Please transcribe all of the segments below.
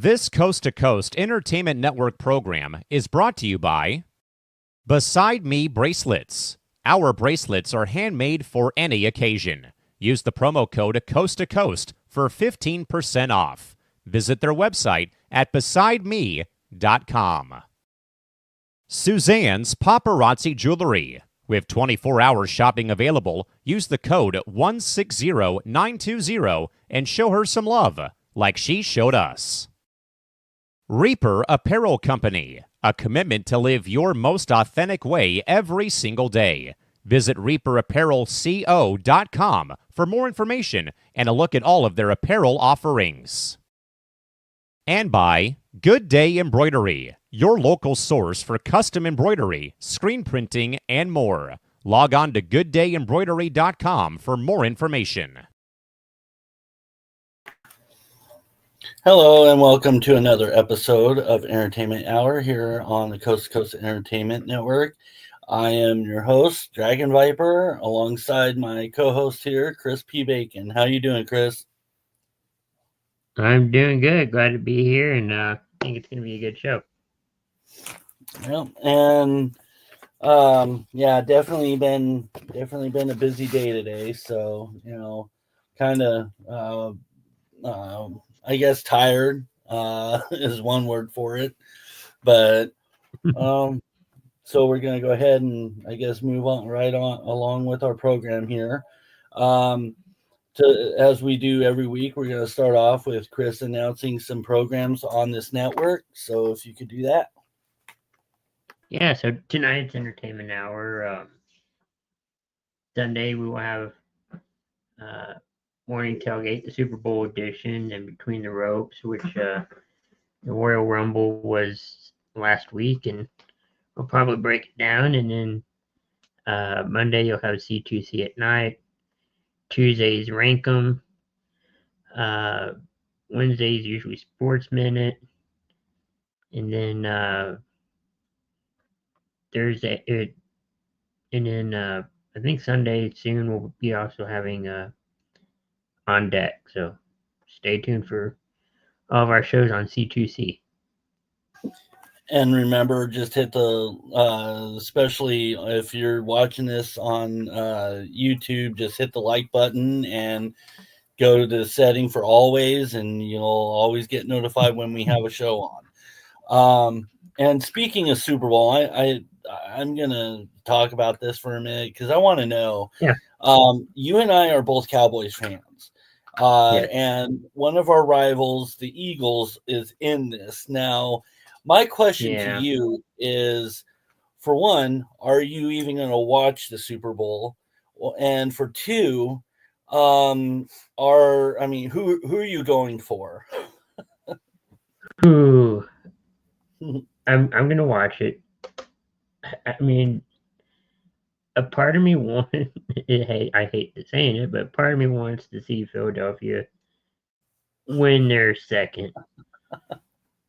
This Coast to Coast Entertainment Network program is brought to you by Beside Me Bracelets. Our bracelets are handmade for any occasion. Use the promo code Coast to Coast for 15% off. Visit their website at besideme.com. Suzanne's Paparazzi Jewelry. With 24-hour shopping available, use the code 160920 and show her some love, like she showed us. Reaper Apparel Company, a commitment to live your most authentic way every single day. Visit reaperapparelco.com for more information and a look at all of their apparel offerings. And by Good Day Embroidery, your local source for custom embroidery, screen printing, and more. Log on to gooddayembroidery.com for more information. Hello and welcome to another episode of Entertainment Hour here on the Coast to Coast Entertainment Network. I am your host, Dragon Viper, alongside my co-host here, Chris P. Bacon. How you doing, Chris? I'm doing good. Glad to be here, and I think it's going to be a good show. Well, and definitely been a busy day today. So kind of I guess tired is one word for it, but so we're going to go ahead and I guess move on along with our program here. As we do every week, we're going to start off with Chris announcing some programs on this network. So if you could do that. Yeah, so tonight's Entertainment Hour. Sunday, we will have Morning Tailgate, the Super Bowl edition, and Between the Ropes, which the Royal Rumble was last week, and we'll probably break it down. And then Monday, you'll have C2C at night. Tuesdays, Rank 'em. Wednesdays, usually Sports Minute. And then Thursday, and then I think Sunday soon we'll be also having On Deck. So stay tuned for all of our shows on C2C. And remember, just hit the, especially if you're watching this on YouTube, just hit the like button and go to the setting for always, and you'll always get notified when we have a show on. And speaking of Super Bowl, I'm going to talk about this for a minute because I want to know. Yeah. You and I are both Cowboys fans. Yes. And one of our rivals, the Eagles, is in this. Now, my question to you is, for one, are you even going to watch the Super Bowl? And for two, who are you going for? Ooh, I'm gonna watch it. I mean, a part of me wants. I hate saying it, but part of me wants to see Philadelphia win their second.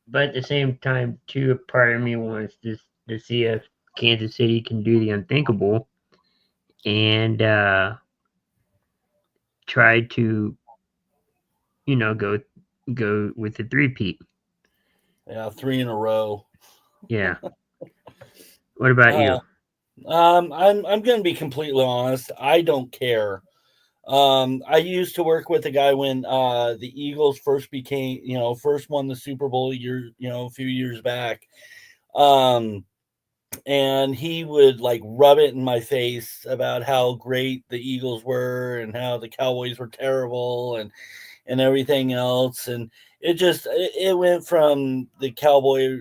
But at the same time, too, a part of me wants to see if Kansas City can do the unthinkable and try to, go with the three-peat. Yeah, 3 in a row. Yeah. What about you? I'm going to be completely honest. I don't care. I used to work with a guy when the Eagles first won the Super Bowl a few years back. And he would like rub it in my face about how great the Eagles were and how the Cowboys were terrible and everything else. And it went from the Cowboy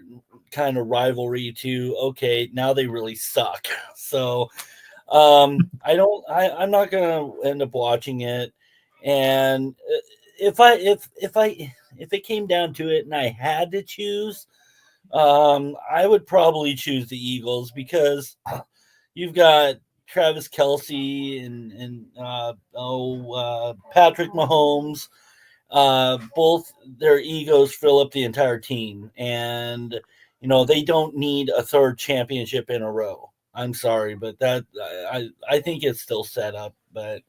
kind of rivalry to, okay, now they really suck. So I'm not going to end up watching it. And if it came down to it and I had to choose, I would probably choose the Eagles because you've got Travis Kelce and Patrick Mahomes. Both their egos fill up the entire team, and they don't need a third championship in a row. I'm sorry, but that I think it's still set up. But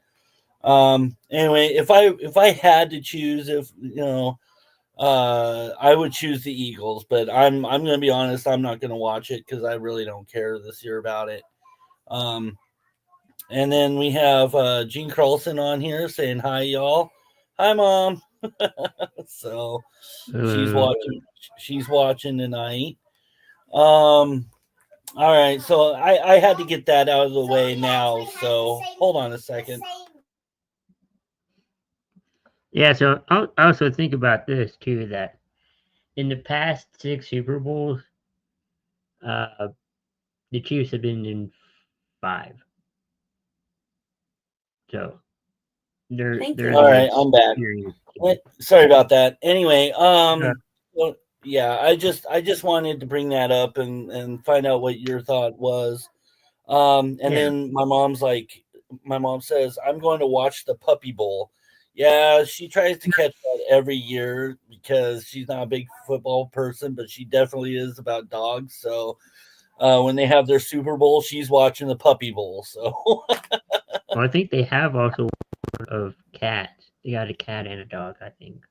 anyway, if I had to choose, I would choose the Eagles, but I'm going to be honest. I'm not going to watch it because I really don't care this year about it. And then we have Gene Carlson on here saying hi, y'all. Hi, Mom. So she's watching. She's watching tonight. All right, so I had to get that out of the way now. So hold on a second. Yeah, so I also think about this too, that in the past 6 Super Bowls, the Chiefs have been in 5. So they're All right, I'm back. Sorry about that. Anyway, well, yeah, I just wanted to bring that up and find out what your thought was. And then my mom says, I'm going to watch the Puppy Bowl. Yeah, she tries to catch that every year because she's not a big football person, but she definitely is about dogs. So when they have their Super Bowl, she's watching the Puppy Bowl. So well, I think they have also of cats. They got a cat and a dog, I think.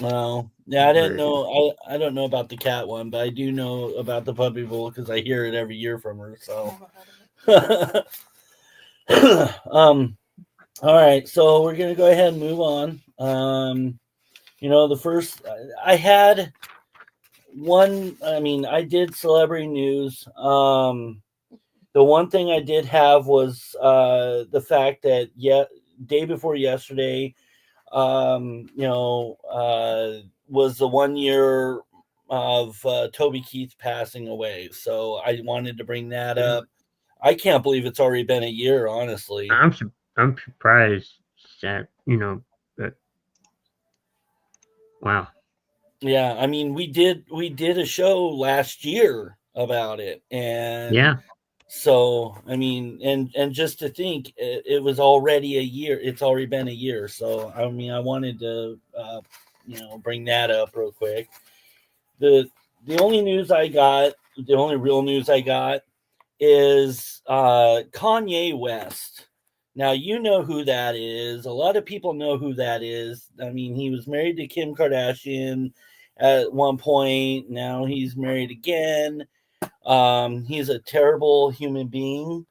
Well, yeah, I didn't know. I don't know about the cat one, but I do know about the Puppy Bowl because I hear it every year from her. So, all right, so we're gonna go ahead and move on. The first I had one. I mean, I did celebrity news. The one thing I did have was the fact that day before yesterday, was the 1 year of Toby Keith passing away. So I wanted to bring that up. I can't believe it's already been a year, honestly. I'm surprised that, but wow. Yeah, I mean, we did a show last year about it, and yeah. So I mean, and just to think, it was already a year. It's already been a year. So I mean, I wanted to bring that up real quick. The only news I got, the only real news I got, is Kanye West. Now you know who that is. A lot of people know who that is. I mean, he was married to Kim Kardashian at one point. Now he's married again. He's a terrible human being.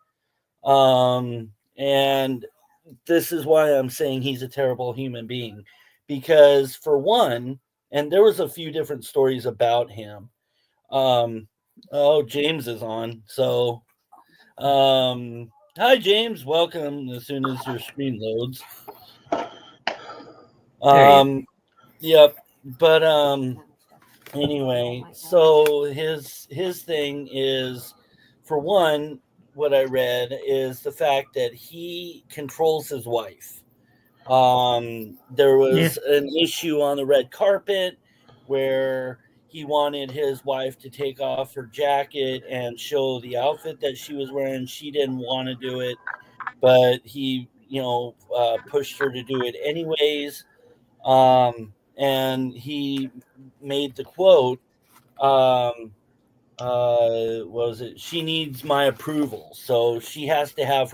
And this is why I'm saying he's a terrible human being. Because for one, and there was a few different stories about him. James is on. So hi James, welcome as soon as your screen loads. Yep. But anyway, so his thing is, for one, what I read is the fact that he controls his wife. There was an issue on the red carpet where he wanted his wife to take off her jacket and show the outfit that she was wearing. She didn't want to do it, but he, pushed her to do it anyways. And he made the quote, what was it? She needs my approval. So she has to have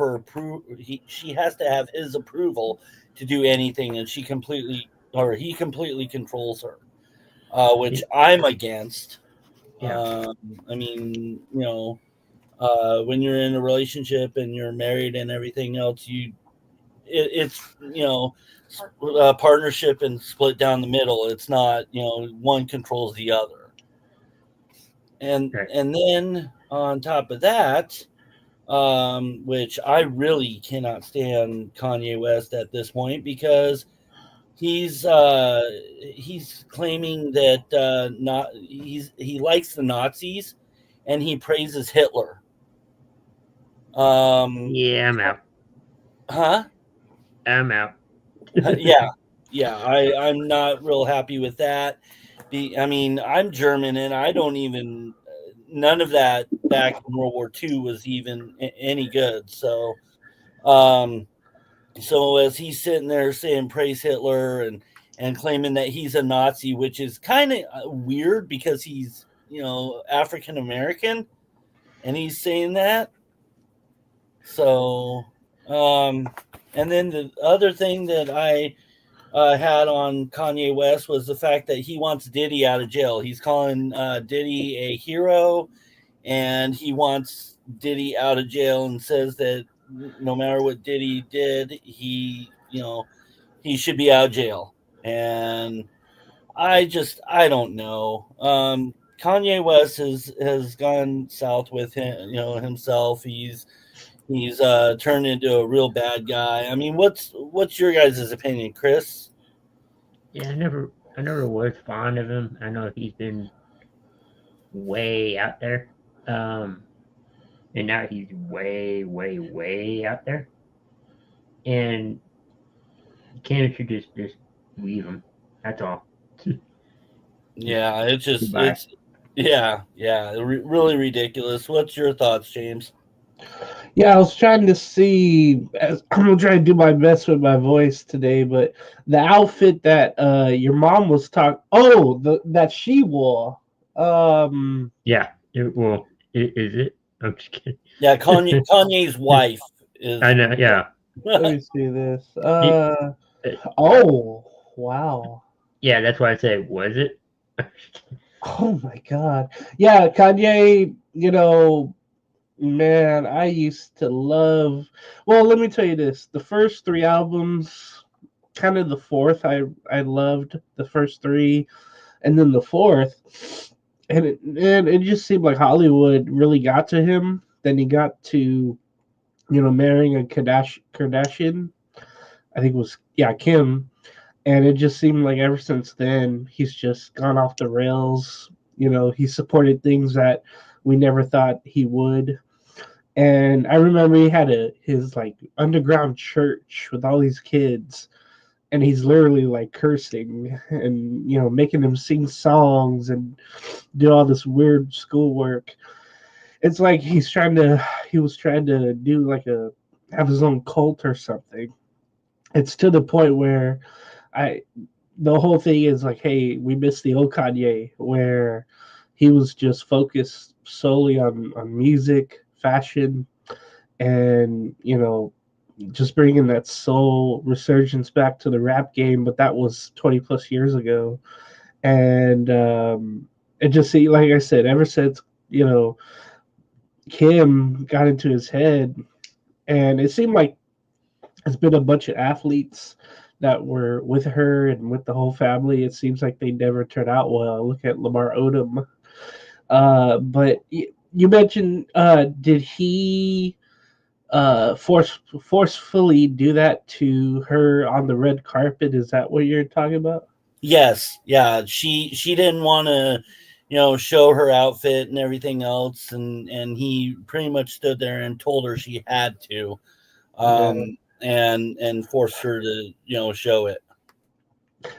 she has to have his approval to do anything. And he completely controls her, which I'm against. I mean, when you're in a relationship and you're married and everything else, it's a partnership and split down the middle. It's not, one controls the other. And then on top of that, which I really cannot stand Kanye West at this point, because he's claiming that he likes the Nazis and he praises Hitler. I'm out. Huh? I'm out. Yeah. I'm not real happy with that. I mean, I'm German and I don't even, none of that back in World War II was even any good. So, so as he's sitting there saying praise Hitler and claiming that he's a Nazi, which is kind of weird because he's, African American, and he's saying that. So, and then the other thing that I had on Kanye West was the fact that he wants Diddy out of jail. He's calling Diddy a hero, and he wants Diddy out of jail, and says that no matter what Diddy did, he should be out of jail. And I don't know. Kanye West has gone south with him, himself. He's turned into a real bad guy. I mean, what's your guys' opinion, Chris? Yeah, I never was fond of him. I know he's been way out there. And now he's way, way, way out there. And can't you just leave him? That's all. Yeah, Goodbye. really ridiculous. What's your thoughts, James? Yeah, I was trying to see. I'm gonna try to do my best with my voice today, but the outfit that your mom was talking. That she wore. Yeah. Is it? I'm just kidding. Yeah, Kanye's wife is. I know. Yeah. Let me see this. uh, Oh, wow. Yeah, that's why I say, was it? Oh my God. Yeah, Kanye. Man, I used to love. Well, let me tell you this: the first three albums, kind of the fourth, I loved the first three, and then the fourth, and it just seemed like Hollywood really got to him. Then he got to, marrying a Kardashian. I think it was Kim, and it just seemed like ever since then he's just gone off the rails. He supported things that we never thought he would. And I remember he had his like underground church with all these kids, and he's literally like cursing and making them sing songs and do all this weird schoolwork. It's like he was trying to do like have his own cult or something. It's to the point where the whole thing is like, hey, we miss the old Kanye where he was just focused solely on music, fashion, and just bringing that soul resurgence back to the rap game. But that was 20 plus years ago, and it just see, like I said, ever since Kim got into his head, and it seemed like it's been a bunch of athletes that were with her and with the whole family. It seems like they never turn out well. Look at Lamar Odom. But you mentioned, did he forcefully do that to her on the red carpet? Is that what you're talking about? Yes, yeah. She didn't want to, show her outfit and everything else, and he pretty much stood there and told her she had to, and forced her to, show it.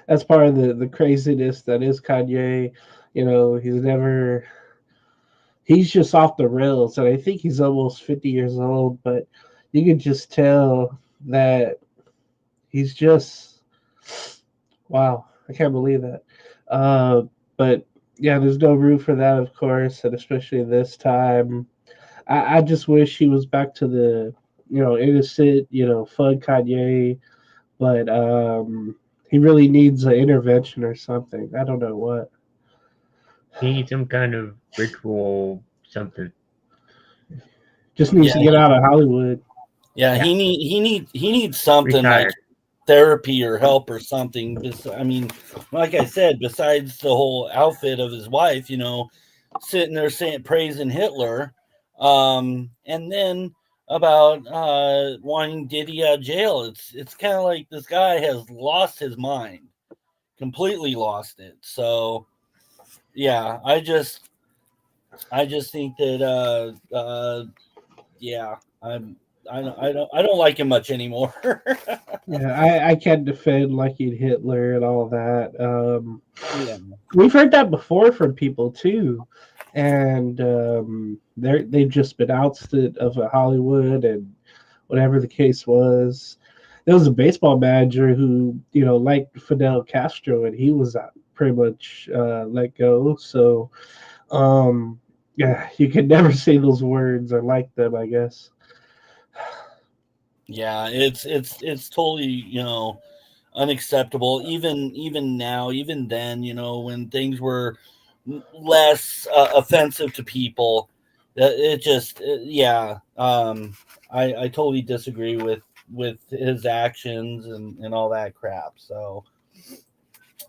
That's part of the craziness that is Kanye. He's just off the rails, and I think he's almost 50 years old, but you can just tell that he's just, wow, I can't believe that. But yeah, there's no room for that, of course, and especially this time. I just wish he was back to the, innocent, fun Kanye, but he really needs an intervention or something. I don't know what. He needs some kind of ritual, something. Just needs to get out of Hollywood. Yeah, he needs something Retired. like therapy or help or something. I mean, like I said, besides the whole outfit of his wife, sitting there praising Hitler, and then about wanting Diddy out of jail. It's kind of like this guy has lost his mind, completely lost it. So yeah, I just think that I don't like him much anymore. Yeah, I can't defend liking Hitler and all that. Yeah. We've heard that before from people too, and they've just been ousted of Hollywood and whatever the case was. There was a baseball manager who liked Fidel Castro, and he was pretty much let go. So yeah, you can never say those words or like them, I guess. Yeah, it's totally, unacceptable. Even now, even then, when things were less offensive to people, it just yeah. I totally disagree with his actions and all that crap. So,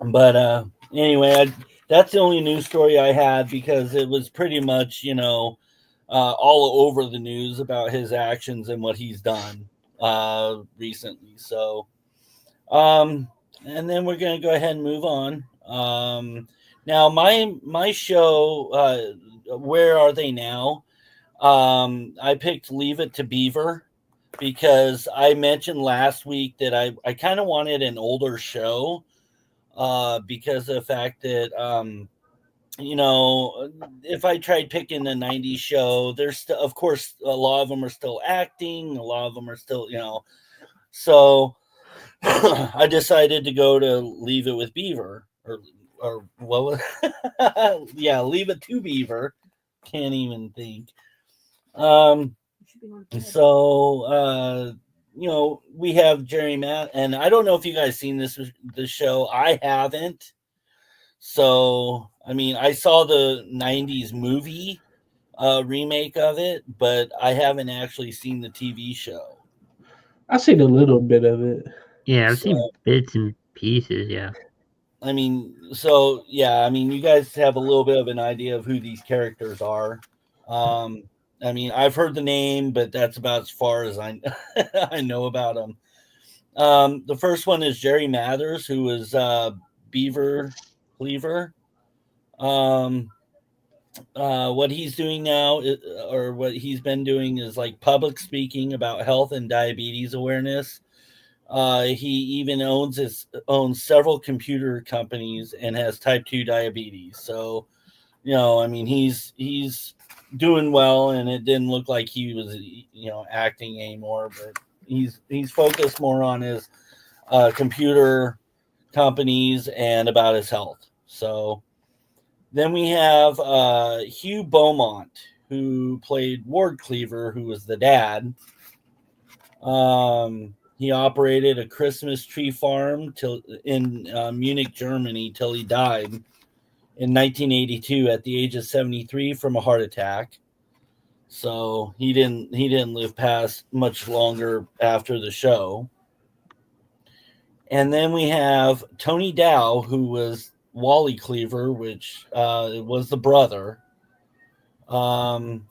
but anyway, that's the only news story I had because it was pretty much all over the news about his actions and what he's done recently. So, and then we're gonna go ahead and move on. Now my show, Where Are They Now? I picked Leave It to Beaver because I mentioned last week that I kind of wanted an older show because of the fact that if I tried picking a 90s show, there's still, of course, a lot of them are still acting, a lot of them are still, so I decided to go to Leave It with Beaver or what was yeah, Leave It to Beaver. Can't even think. So we have Jerry Matt, and I don't know if you guys seen this show. I haven't. So I mean, I saw the '90s movie remake of it, but I haven't actually seen the TV show. I've seen a little bit of it. Yeah, I've seen bits and pieces. Yeah. I mean, so yeah, I mean, you guys have a little bit of an idea of who these characters are. I mean, I've heard the name, but that's about as far as I I know about them. The first one is Jerry Mathers, who is Beaver Cleaver. What he's doing now, or what he's been doing, is like public speaking about health and diabetes awareness. He even owns several computer companies and has type 2 diabetes. So, I mean, he's doing well, and it didn't look like he was, acting anymore. But he's focused more on his computer companies and about his health. So then we have Hugh Beaumont, who played Ward Cleaver, who was the dad. He operated a Christmas tree farm in Munich, Germany, till he died in 1982 at the age of 73 from a heart attack. So he didn't live past much longer after the show. And then we have Tony Dow, who was Wally Cleaver, which was the brother.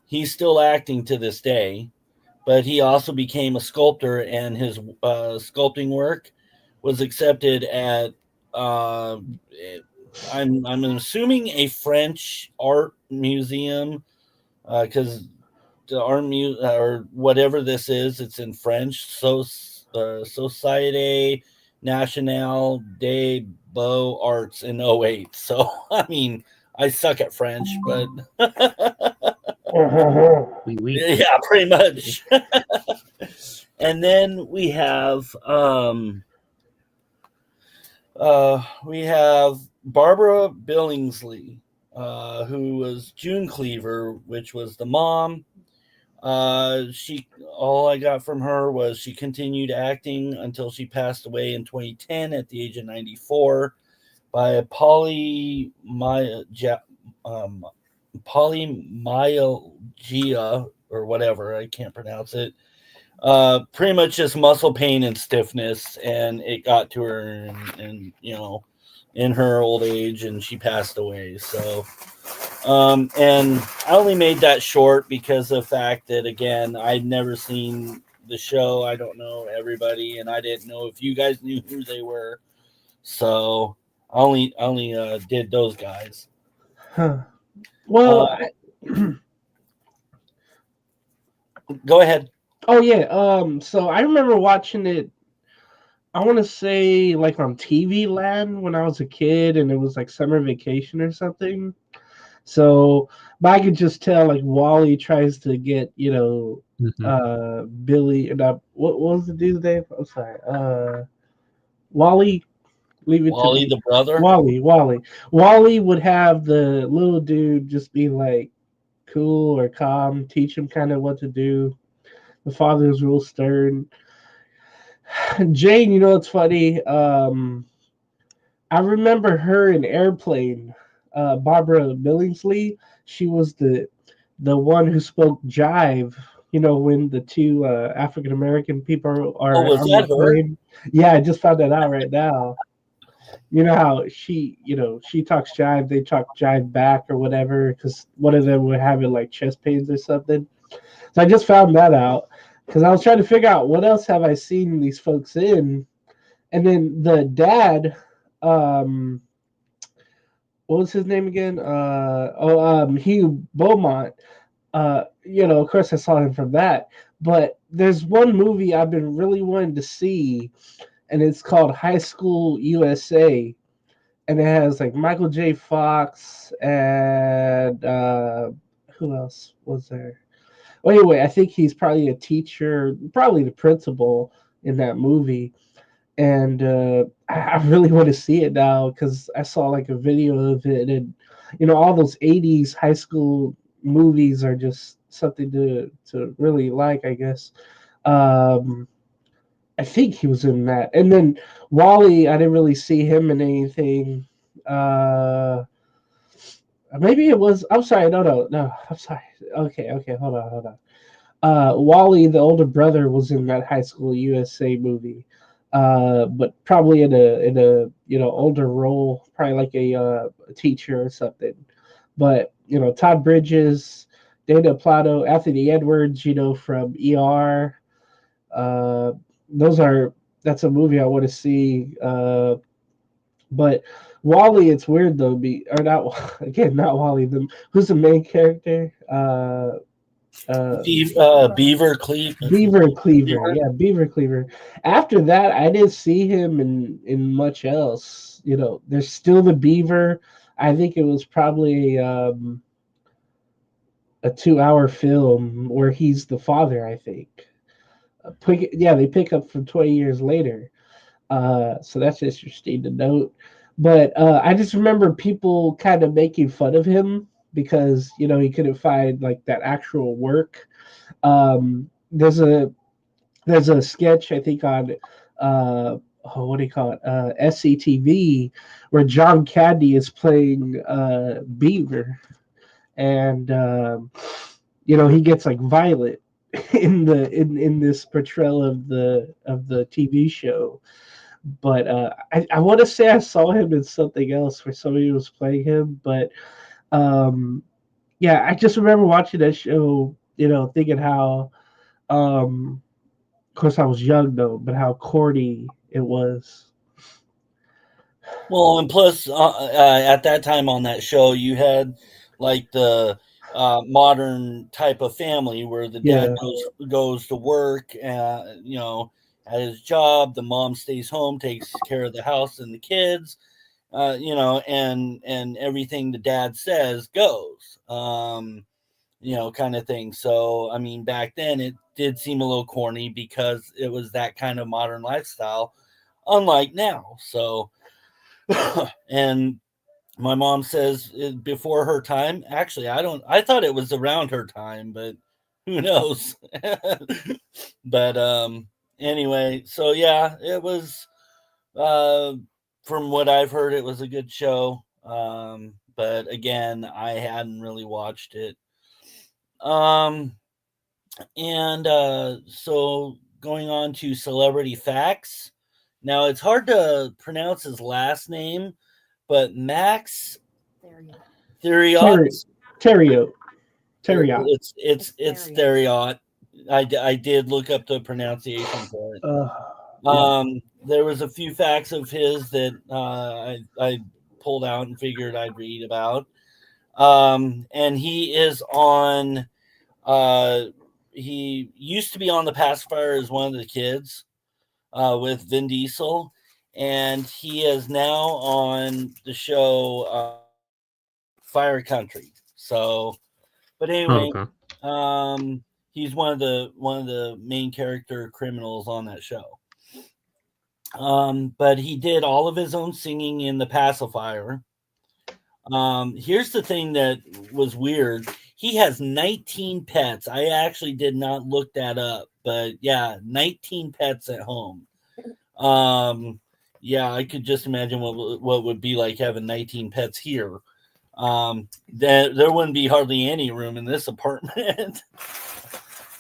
He's still acting to this day, but he also became a sculptor, and his sculpting work was accepted at I'm assuming a French art museum, because the art or whatever this is, it's in French. So Société Nationale des Beaux-Arts in 08. So I mean, I suck at French, but yeah, pretty much. And then we have Barbara Billingsley, who was June Cleaver, which was the mom. All I got from her was she continued acting until she passed away in 2010 at the age of 94 by polymyalgia or whatever. I can't pronounce it. Pretty much just muscle pain and stiffness, and it got to her, and in her old age, and she passed away. So, and I only made that short because of the fact that, again, I'd never seen the show. I don't know everybody, and I didn't know if you guys knew who they were. So I only did those guys. Huh. Well, go ahead. Oh yeah. So I remember watching it. I want to say like on TV Land when I was a kid, and it was like summer vacation or something. So, but I could just tell like Wally tries to get Billy and what was the dude's name? I'm sorry. Wally. Leave it Wally, to the brother. Wally would have the little dude just be like cool or calm, teach him kind of what to do. The father is real stern. Jane, you know what's funny? I remember her in Airplane. Barbara Billingsley. She was the one who spoke jive. You know, when the two African American people Oh, are was on the that her? plane. Yeah, I just found that out right now. You know how she talks jive, they talk jive back or whatever, because one of them would have it like chest pains or something. So I just found that out because I was trying to figure out what else have I seen these folks in, and then the dad, um, what was his name again? Hugh Beaumont. Of course I saw him from that, but there's one movie I've been really wanting to see, and it's called High School USA, and it has like Michael J. Fox and who else was there? Well, anyway, I think he's probably a teacher, probably the principal in that movie. And I really want to see it now because I saw like a video of it, and all those '80s high school movies are just something to really like, I guess. Um, I think he was in that, and then Wally, I didn't really see him in anything. Uh, Maybe it was. I'm sorry. No. I'm sorry. Okay. Hold on. Wally, the older brother, was in that High School USA movie, but probably in a older role, probably like a teacher or something. But Todd Bridges, Dana Plato, Anthony Edwards, from ER. Uh, those are that's a movie I want to see. But Wally, it's weird though. Or not again, not Wally. Who's the main character? Beaver Cleave. Beaver Cleaver. Beaver? Yeah, Beaver Cleaver. After that, I didn't see him in much else. There's still the Beaver. I think it was probably a 2-hour film where he's the father. I think. They pick up from 20 years later. So that's interesting to note. But I just remember people kind of making fun of him because he couldn't find like that actual work. There's a sketch I think on what do you call it, SCTV, where John Candy is playing Beaver, and he gets like violent in this portrayal of the TV show. But I want to say I saw him in something else where somebody was playing him. But yeah, I just remember watching that show, thinking how, of course I was young though, but how corny it was. Well, and plus, at that time on that show, you had like the modern type of family where the dad goes to work, at his job. The mom stays home, takes care of the house and the kids, and everything the dad says goes, kind of thing. So, I mean, back then it did seem a little corny because it was that kind of modern lifestyle, unlike now. So, and my mom says before her time. Actually, I thought it was around her time, but who knows? But anyway, so yeah, it was from what I've heard, it was a good show. But again, I hadn't really watched it. And so going on to celebrity facts. Now it's hard to pronounce his last name, but Max Theriot. Theriot. It's Theriot. I did look up the pronunciation for it. There was a few facts of his that I pulled out and figured I'd read about. And he is on. He used to be on The Pacifier as one of the kids with Vin Diesel, and he is now on the show Fire Country. So, but anyway, he's one of the main character criminals on that show. But he did all of his own singing in The Pacifier. Here's the thing that was weird. He has 19 pets. I actually did not look that up, but yeah, 19 pets at home. Yeah, I could just imagine what would be like having 19 pets here. There wouldn't be hardly any room in this apartment.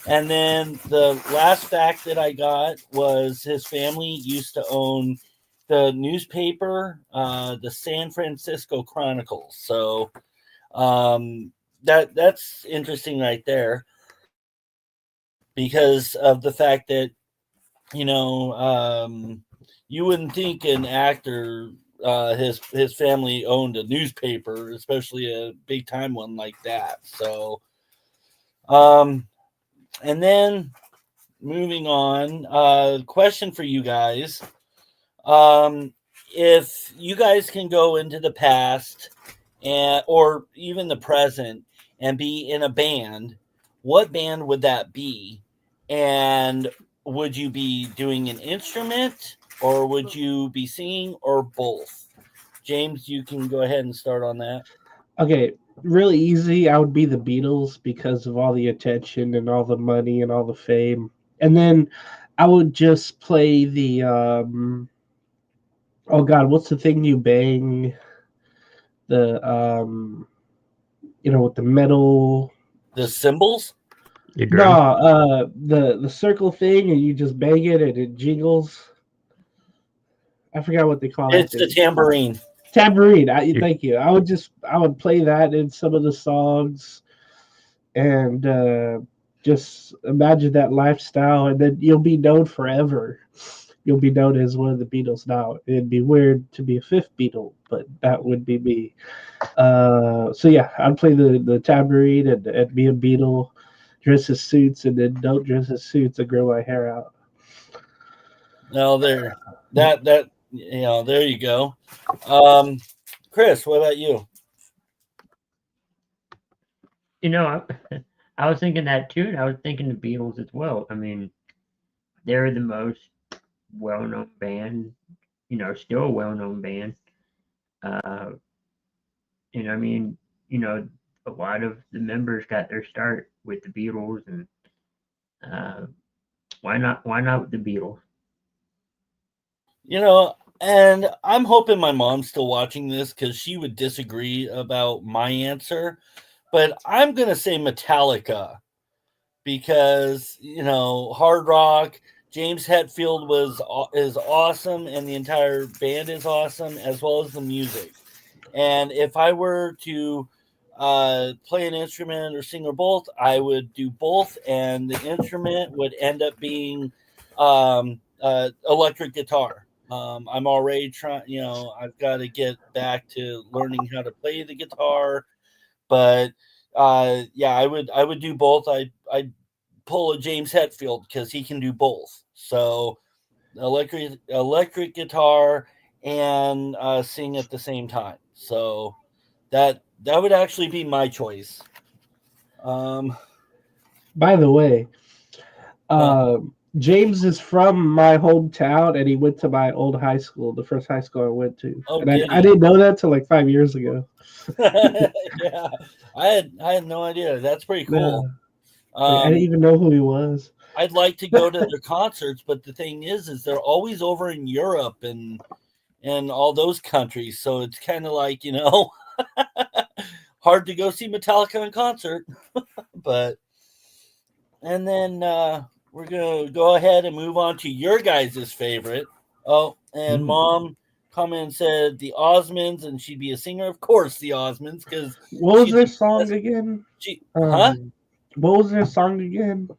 And then the last fact that I got was his family used to own the newspaper, the San Francisco Chronicle. So that's interesting right there, because of the fact that, you wouldn't think an actor, his family owned a newspaper, especially a big time one like that. So and then moving on, question for you guys. If you guys can go into the past or even the present and be in a band, what band would that be? And would you be doing an instrument, or would you be singing, or both? James, you can go ahead and start on that. Okay, really easy. I would be the Beatles because of all the attention and all the money and all the fame. And then I would just play the oh God, what's the thing you bang? The with the metal. The cymbals? The drum. No, the circle thing, and you just bang it and it jingles. I forgot what they call it. It's the tambourine. Tambourine. Thank you. I would play that in some of the songs, and just imagine that lifestyle, and then you'll be known forever. You'll be known as one of the Beatles now. It'd be weird to be a fifth Beatle, but that would be me. So yeah, I'd play the tambourine and be a Beatle, dress as suits, and then don't dress as suits and grow my hair out. No, there you go. Chris, what about you? I was thinking that too, and I was thinking the Beatles as well. I mean, they're the most well-known band, still a well-known band. And I mean, a lot of the members got their start with the Beatles, and why not the Beatles? And I'm hoping my mom's still watching this, because she would disagree about my answer, but I'm gonna say Metallica, because hard rock. James Hetfield is awesome, and the entire band is awesome, as well as the music. And if I were to play an instrument or sing or both, I would do both, and the instrument would end up being electric guitar. I'm already trying, I've got to get back to learning how to play the guitar, but yeah, I would do both. I'd pull a James Hetfield, because he can do both. So electric guitar and sing at the same time. So that would actually be my choice. By the way, James is from my hometown, and he went to my old high school, the first high school I went to. Oh, and I didn't know that till like 5 years ago. Yeah, I had no idea. That's pretty cool. Yeah. I didn't even know who he was. I'd like to go to their concerts, but the thing is they're always over in Europe and all those countries. So it's kind of like, hard to go see Metallica in concert. But, and then we're going to go ahead and move on to your guys' favorite. Oh, and Mom commented and said the Osmonds, and she'd be a singer. Of course, the Osmonds, because what was their song again? Huh? What was their song again?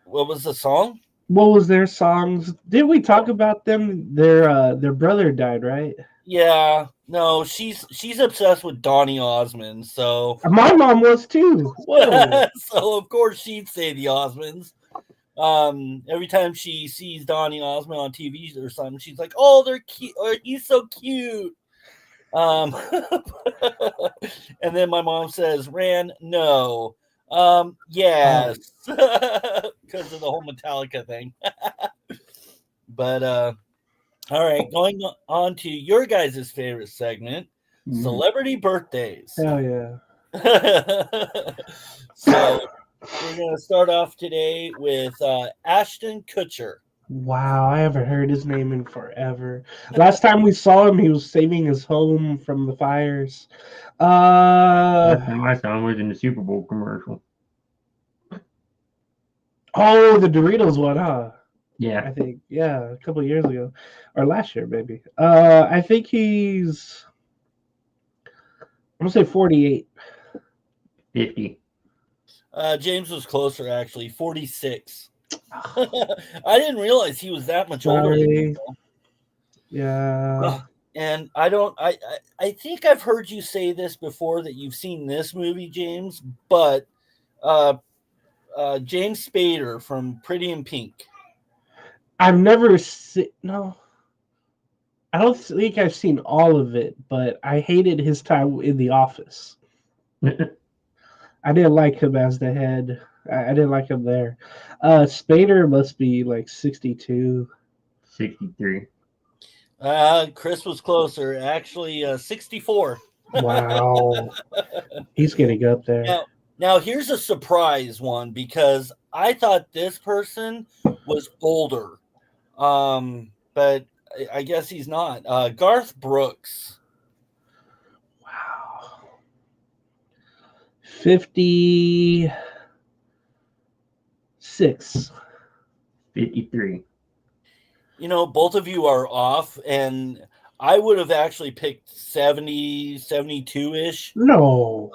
What was the song? What was their songs? Didn't we talk about them? Their brother died, right? Yeah. No, she's obsessed with Donny Osmond. So my mom was too. Whoa. So of course she'd say the Osmonds. Every time she sees Donny Osmond on TV or something, she's like, "Oh, they're cute. Or, he's so cute." And then my mom says, "Ran, no." Yes, because of the whole Metallica thing. But all right, going on to your guys' favorite segment, celebrity birthdays. Hell yeah. So we're gonna start off today with Ashton Kutcher. Wow, I haven't heard his name in forever. Last time we saw him, he was saving his home from the fires. Last time I saw him was in the Super Bowl commercial. Oh, the Doritos one, huh? Yeah. I think, yeah, a couple of years ago. Or last year, maybe. I think he's, I'm going to say 48. 50. James was closer, actually, 46. I didn't realize he was that much older than me. Yeah. And I think I've heard you say this before, that you've seen this movie, James, but James Spader from Pretty in Pink. I've never seen, no. I don't think I've seen all of it, but I hated his time in The Office. I didn't like him as the head. I didn't like him there. Spader must be like 62. 63. Chris was closer, actually, 64. Wow. He's getting up there. Now, here's a surprise one, because I thought this person was older, but I guess he's not. Garth Brooks. Wow. 56. 53. You know, both of you are off, and I would have actually picked 70, 72-ish. No.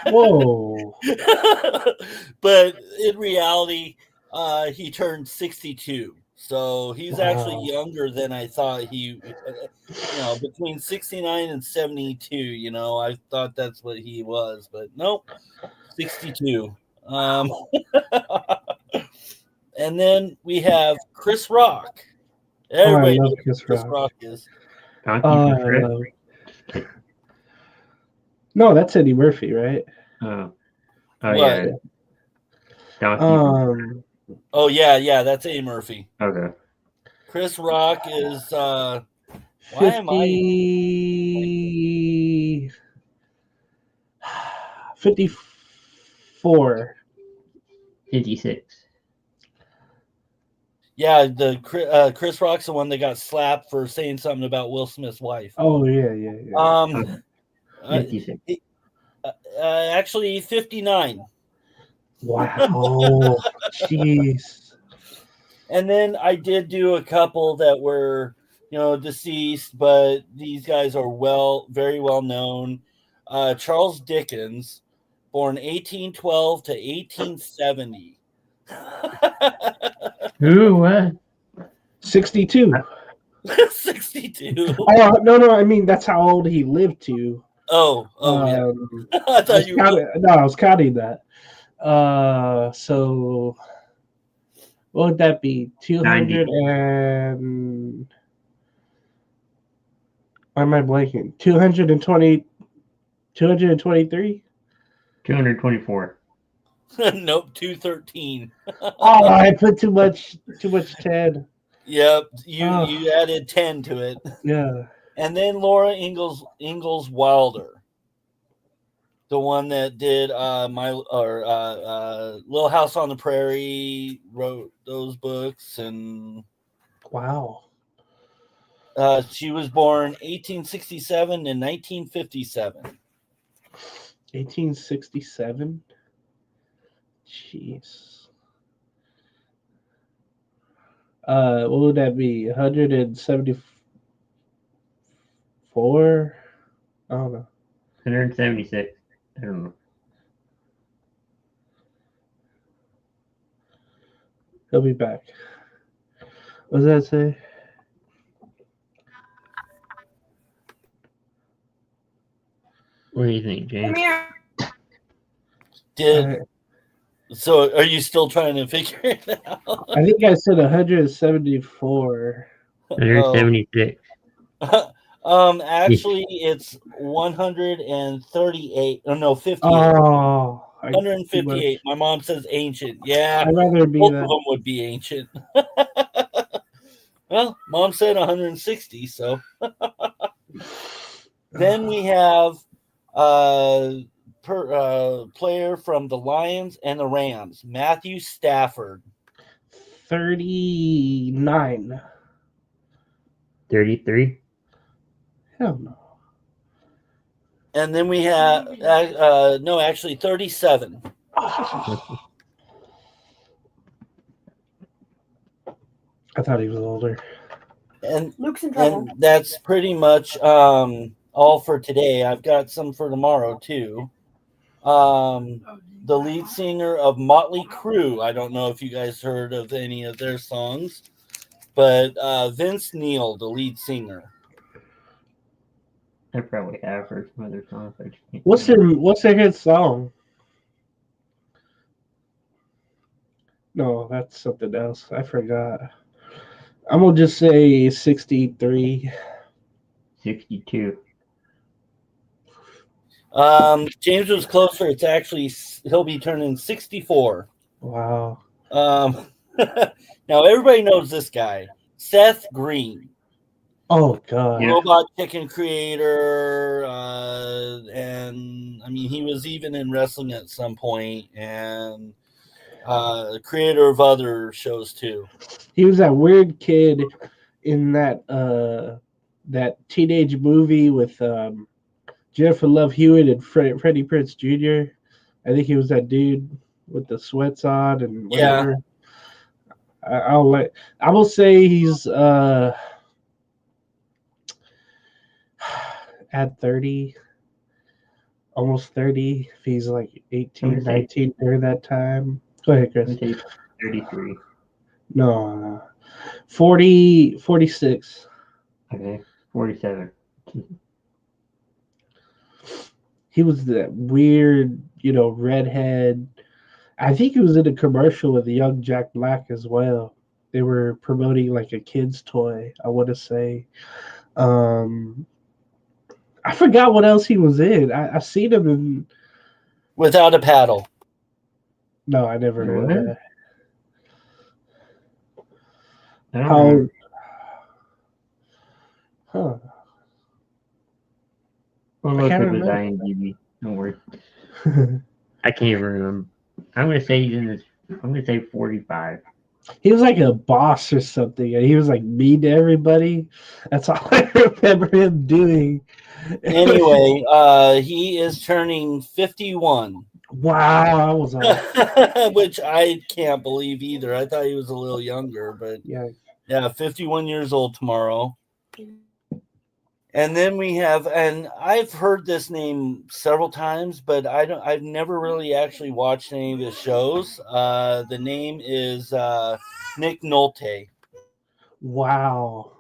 Whoa. But in reality, he turned 62. So he's actually Wow. younger than I thought he, between 69 and 72, I thought that's what he was, but nope, 62. And then we have Chris Rock. Everybody knows who Chris Rock is. No, that's Eddie Murphy, right? Oh What? Yeah. Oh yeah, that's Eddie Murphy. Okay. Chris Rock is 54. 56. Yeah, the Chris Rock's the one that got slapped for saying something about Will Smith's wife. Oh yeah. 56. Actually 59. Wow. Jeez. And then I did do a couple that were, deceased, but these guys are very well known. Charles Dickens, born 1812 to 1870. Who? What? 62. 62. Oh no! I mean, that's how old he lived to. Yeah. I thought you were. No, I was counting that. So what would that be? 200 and why am I blanking? 220, 223? 224. Nope, 213. Oh, I put too much 10. Yep, you added 10 to it. Yeah. And then Laura Ingalls Wilder, the one that did Little House on the Prairie, wrote those books, and Wow. she was born 1867 and 1957. 1867. Jeez. What would that be? 174? I don't know. 176. I don't know. He'll be back. What does that say? What do you think, James? So are you still trying to figure it out? I think I said 174. 176. Actually, it's 138. Oh, no, 58. Oh, 158. My mom says ancient. Yeah, I'd rather be both that. of them would be ancient. Well, mom said 160. So then we have player from the Lions and the Rams, Matthew Stafford. 39. 33. Hell no. And then we have no, actually 37. I thought he was older. And Luke's in trouble. and that's pretty much all for today. I've got some for tomorrow too. The lead singer of Motley Crue. I don't know if you guys heard of any of their songs, but Vince Neil, the lead singer. I probably have heard some other songs. I just can't What's their hit song? No, that's something else. I forgot. I'm gonna just say 63. 62. James was closer. It's actually he'll be turning 64. Wow. Now everybody knows this guy, Seth Green. Oh God. Yeah. Robot Chicken creator, and I mean he was even in wrestling at some point, and creator of other shows too. He was that weird kid in that teenage movie with Jennifer Love Hewitt and Freddie Prinze Jr. I think he was that dude with the sweats on and whatever. Yeah. I will say he's at 30, almost 30. If he's like 18, 19 during that time. Go ahead, Chris. 33. No. 40, 46. Okay. 47. He was that weird, redhead. I think he was in a commercial with young Jack Black as well. They were promoting like a kid's toy, I want to say. I forgot what else he was in. I've seen him in. Without a Paddle. No, I never heard of that. Huh. We'll look up his IMDb. Don't worry. I can't even remember. I'm gonna say 45. He was like a boss or something, and he was like mean to everybody. That's all I remember him doing. Anyway, he is turning 51. Wow, I was off. Which I can't believe either. I thought he was a little younger, but yeah, 51 years old tomorrow. And then we have, and I've heard this name several times, but I've never really actually watched any of his shows. The name is Nick Nolte. Wow.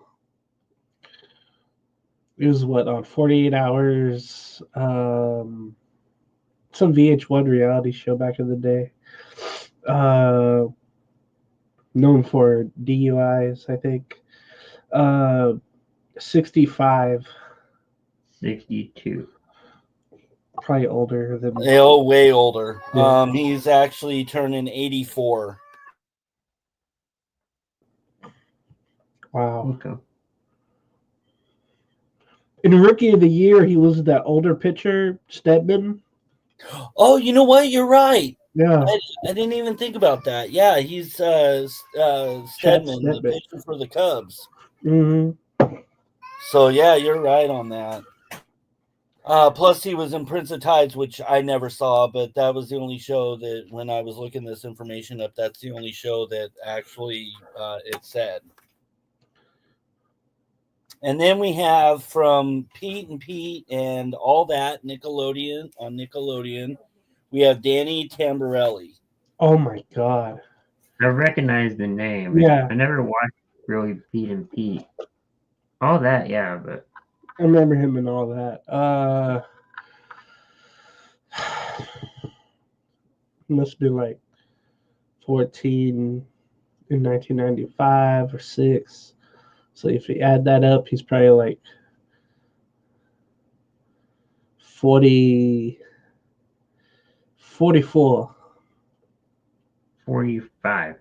It was on 48 Hours, some VH1 reality show back in the day. Known for DUIs, I think. 65. 62. Probably older than. Oh, way older. Yeah. He's actually turning 84. Wow. Okay. In Rookie of the Year, he was that older pitcher, Stedman. Oh, you know what? You're right. Yeah. I didn't even think about that. Yeah, he's Stedman, the pitcher for the Cubs. Mm-hmm. So, yeah, you're right on that. Plus, he was in Prince of Tides, which I never saw, but that was the only show that when I was looking this information up, that's the only show that actually it said. And then we have from Pete and Pete and all that Nickelodeon, we have Danny Tamborelli. Oh, my God. I recognize the name. Yeah. I never watched really Pete and Pete. All that, yeah, but I remember him and all that. Must have been like 14 in 1995 or 6. So if you add that up, he's probably like 44. 45.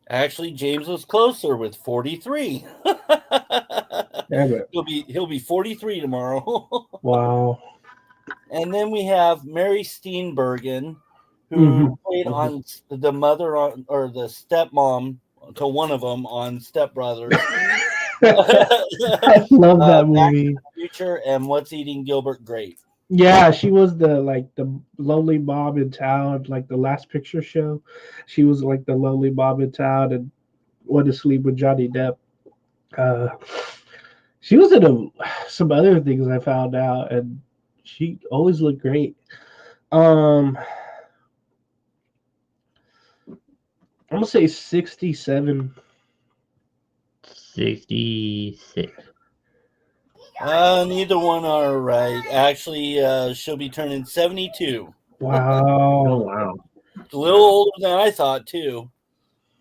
Actually, James was closer with 43. He'll be 43 tomorrow. Wow. And then we have Mary Steenburgen, who played on the mother or the stepmom to one of them on Step Brothers. I love that Back to movie. the Future and What's Eating Gilbert Grape. Yeah, she was the lonely mom in town, like the Last Picture Show. She was like the lonely mom in town and went to sleep with Johnny Depp. She was in some other things I found out, and she always looked great. I'm gonna say 67. 66. Neither one are right. Actually, she'll be turning 72. Oh, Wow. wow. A little older than I thought too.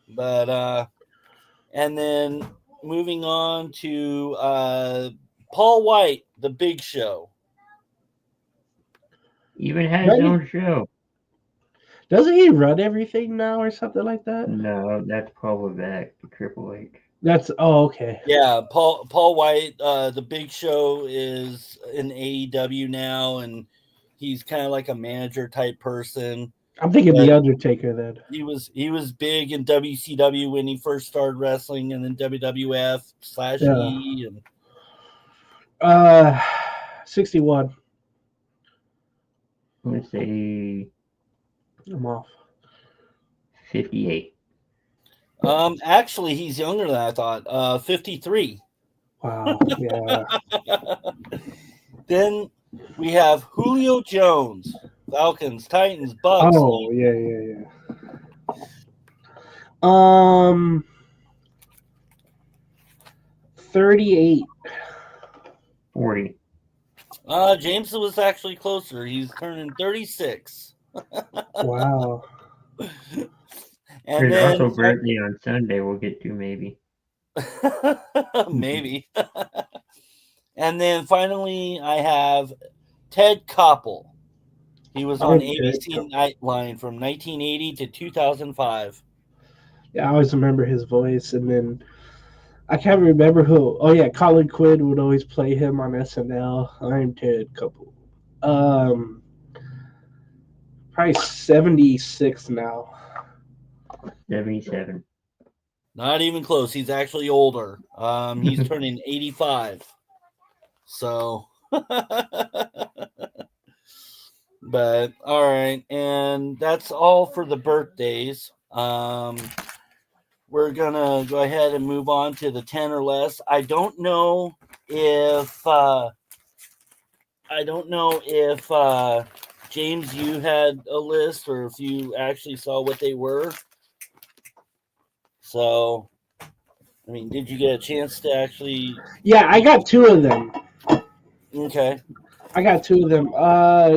But and then moving on to Paul White, The Big Show. Even has his own show. Doesn't he run everything now or something like that? No, that's probably back to Triple H. Okay. Yeah, Paul White, The Big Show is in AEW now, and he's kind of like a manager type person. I'm thinking But The Undertaker then. He was big in WCW when he first started wrestling, and then WWF/E. And 61. I'm gonna say I'm off. 58. Actually, he's younger than I thought. 53. Wow. Yeah. Then we have Julio Jones, Falcons, Titans, Bucks. Oh yeah. 38. 40. James was actually closer. He's turning 36. Wow. And There's then also birthday on Sunday we'll get to maybe. maybe. And then finally, I have Ted Koppel. He was on ABC Nightline from 1980 to 2005. Yeah, I always remember his voice, and then I can't remember who. Oh yeah, Colin Quinn would always play him on SNL. I'm Ted Koppel. Probably 76 now. 77. Not even close. He's actually older. He's turning 85. So, but all right, and that's all for the birthdays. We're gonna go ahead and move on to the 10 or less. I don't know if James, you had a list, or if you actually saw what they were. So, I mean, did you get a chance to actually? Yeah, I got two of them. Okay. I got two of them.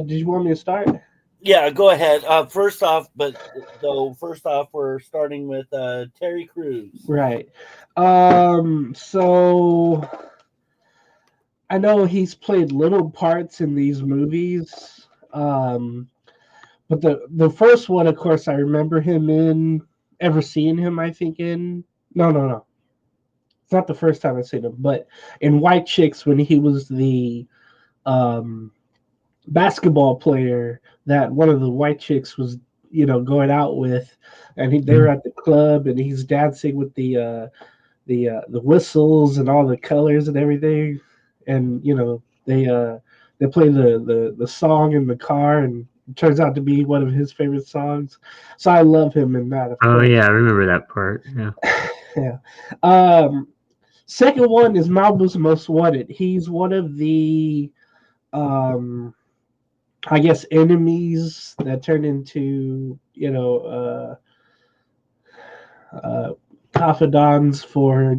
Did you want me to start? Yeah, go ahead. First off, we're starting with Terry Crews. Right. So I know he's played little parts in these movies. But the first one, of course, I remember him in. Ever seen him? I think in. No. It's not the first time I've seen him, but in White Chicks when he was the basketball player that one of the white chicks was, going out with, and they were at the club, and he's dancing with the whistles and all the colors and everything, and they play the song in the car, and it turns out to be one of his favorite songs. So I love him in that. Oh yeah, I remember that part. Yeah. Yeah. Second one is Malibu's Most Wanted. He's one of the I guess enemies that turn into confidants for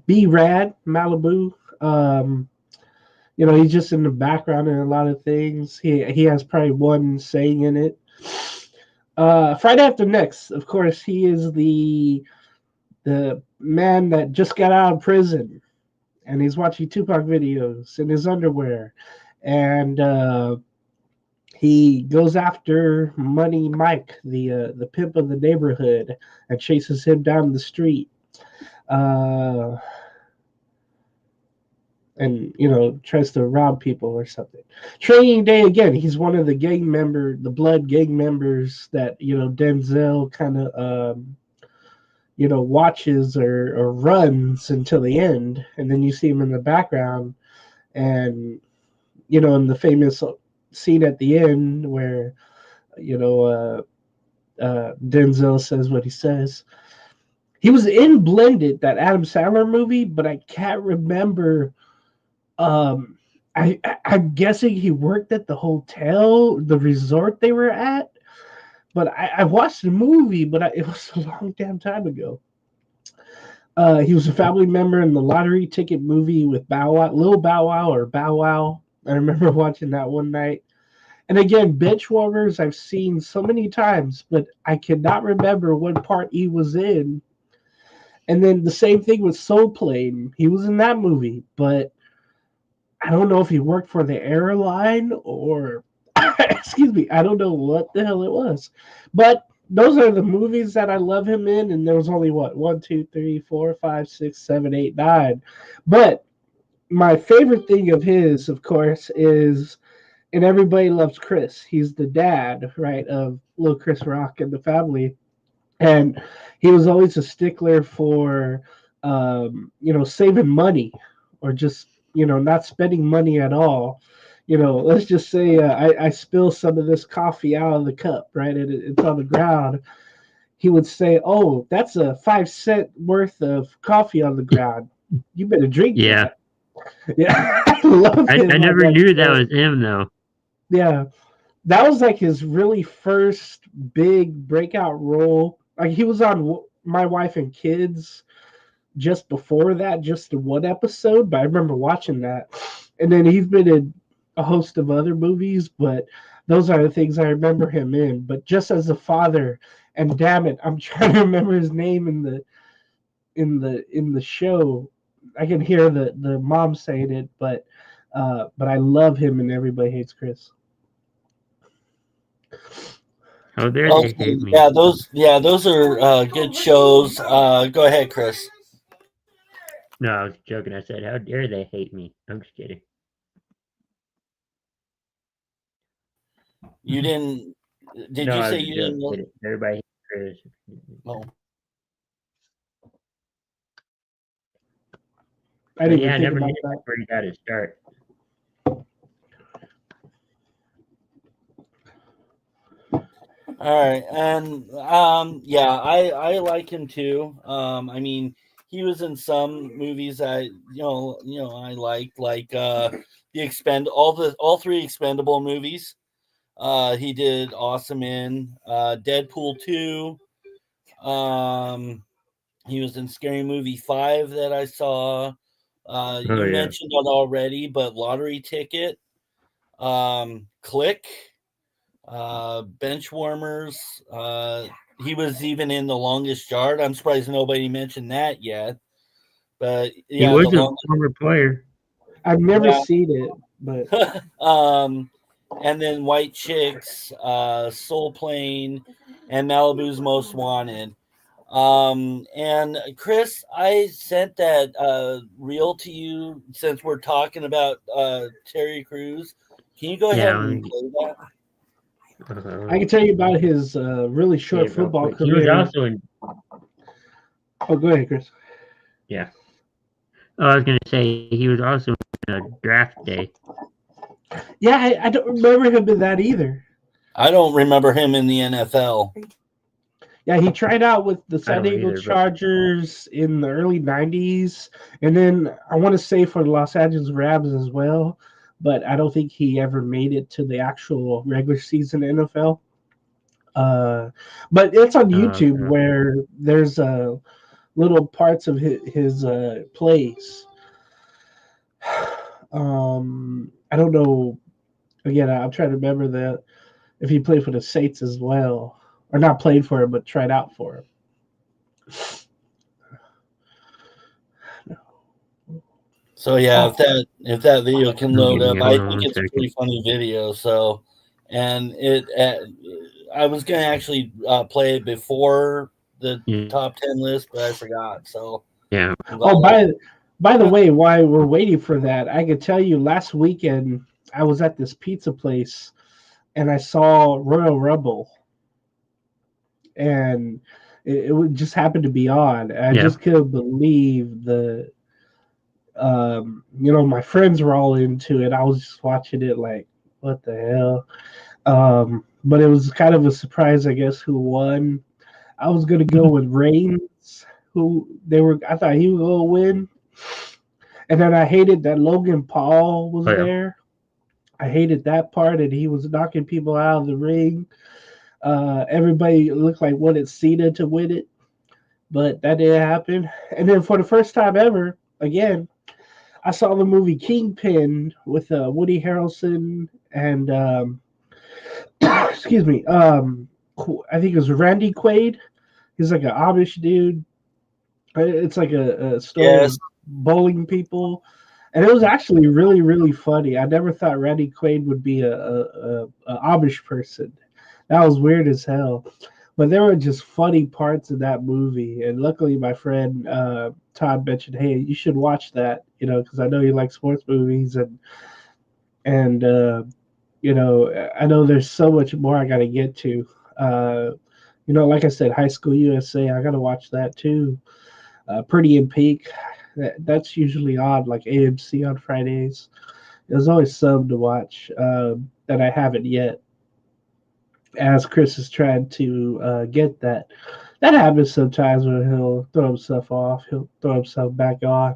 B-Rad Malibu. He's just in the background in a lot of things. He has probably one saying in it. Friday After Next, of course, he is the man that just got out of prison, and he's watching Tupac videos in his underwear, and he goes after Money Mike, the pimp of the neighborhood, and chases him down the street. and tries to rob people or something. Training Day again. He's one of the the blood gang members that Denzel kind of watches or runs until the end, and then you see him in the background, and in the famous scene at the end where Denzel says what he says. He was in Blended, that Adam Sandler movie, but I can't remember. I'm guessing he worked at the hotel, the resort they were at. But I watched the movie, but it was a long damn time ago. He was a family member in the Lottery Ticket movie with Bow Wow, Lil Bow Wow or Bow Wow. I remember watching that one night. And again, Benchwarmers I've seen so many times, but I cannot remember what part he was in. And then the same thing with Soul Plane. He was in that movie, but I don't know if he worked for the airline or excuse me, I don't know what the hell it was. But those are the movies that I love him in, and there was only what 1, 2, 3, 4, 5, 6, 7, 8, 9. But my favorite thing of his, of course, is and Everybody Loves Chris. He's the dad, right, of little Chris Rock and the family. And he was always a stickler for, saving money or just, not spending money at all. Let's just say I spill some of this coffee out of the cup, right, and it's on the ground. He would say, "Oh, that's a 5 cent worth of coffee on the ground. You better drink Yeah. that." Yeah, I love I him. never knew that was him, though. Yeah, that was like his really first big breakout role. Like he was on My Wife and Kids just before that, just the one episode, but I remember watching that. And then he's been in a host of other movies, but those are the things I remember him in. But just as a father, and damn it, I'm trying to remember his name in the show. I can hear the mom saying it, but I love him and Everybody Hates Chris. Oh, there Okay, they hate me. those are good shows. Go ahead, Chris. No, I was joking. I said, how dare they hate me? I'm just kidding. You didn't? Did No, you I say was you just didn't? kidding. Everybody hates Chris. Oh, I But didn't yeah, I even think never about knew that. where he got his start. all right, and I like him too. I mean, he was in some movies I liked, like all three Expendable movies. He did awesome in Deadpool 2. He was in Scary Movie 5 that I saw. You yeah. mentioned it already, but Lottery Ticket, Click, Benchwarmers. He was even in The Longest Yard. I'm surprised nobody mentioned that yet. But He yeah, was a former player. I've never Yeah. seen it, but and then White Chicks, Soul Plane, and Malibu's Most Wanted. And Chris, I sent that reel to you since we're talking about Terry Crews. Can you go ahead and play that? I can tell you about his really short football He was career. also in. Oh, go ahead, Chris. Yeah. Oh, I was going to say he was also in a Draft Day. Yeah, I don't remember him in that either. I don't remember him in the NFL. Yeah, he tried out with the I San don't Diego either, but- Chargers in the early 90s. And then I want to say for the Los Angeles Rams as well. But I don't think he ever made it to the actual regular season NFL. But it's on YouTube okay. where there's little parts of his plays. I don't know. Again, I'm trying to remember that if he played for the Saints as well, or not played for him, but tried out for him. So yeah, if that video can load up, I think it's a Second. pretty funny video. So, and I was gonna actually play it before the top 10 list, but I forgot. So Yeah. Oh, By the way, while we're waiting for that, I could tell you last weekend I was at this pizza place and I saw Royal Rumble, and it just happened to be on. I Yeah. just couldn't believe my friends were all into it. I was just watching it like, what the hell? But it was kind of a surprise, I guess, who won. I was gonna go with Reigns, I thought he was gonna win. And then I hated that Logan Paul was there. I hated that part, and he was knocking people out of the ring. Everybody looked like wanted Cena to win it, but that didn't happen. And then for the first time ever, again, I saw the movie Kingpin with Woody Harrelson and excuse me, I think it was Randy Quaid. He's like an Amish dude. It's like a story of bowling people, and it was actually really, really funny. I never thought Randy Quaid would be a Amish person. That was weird as hell. But there were just funny parts of that movie, and luckily my friend Todd mentioned, "Hey, you should watch that," because I know you like sports movies, and I know there's so much more I got to get to. Like I said, High School USA, I got to watch that too. Pretty in Pink, that's usually on like AMC on Fridays. There's always some to watch that I haven't yet. As Chris is trying to get that. That happens sometimes when he'll throw himself off. He'll throw himself back on.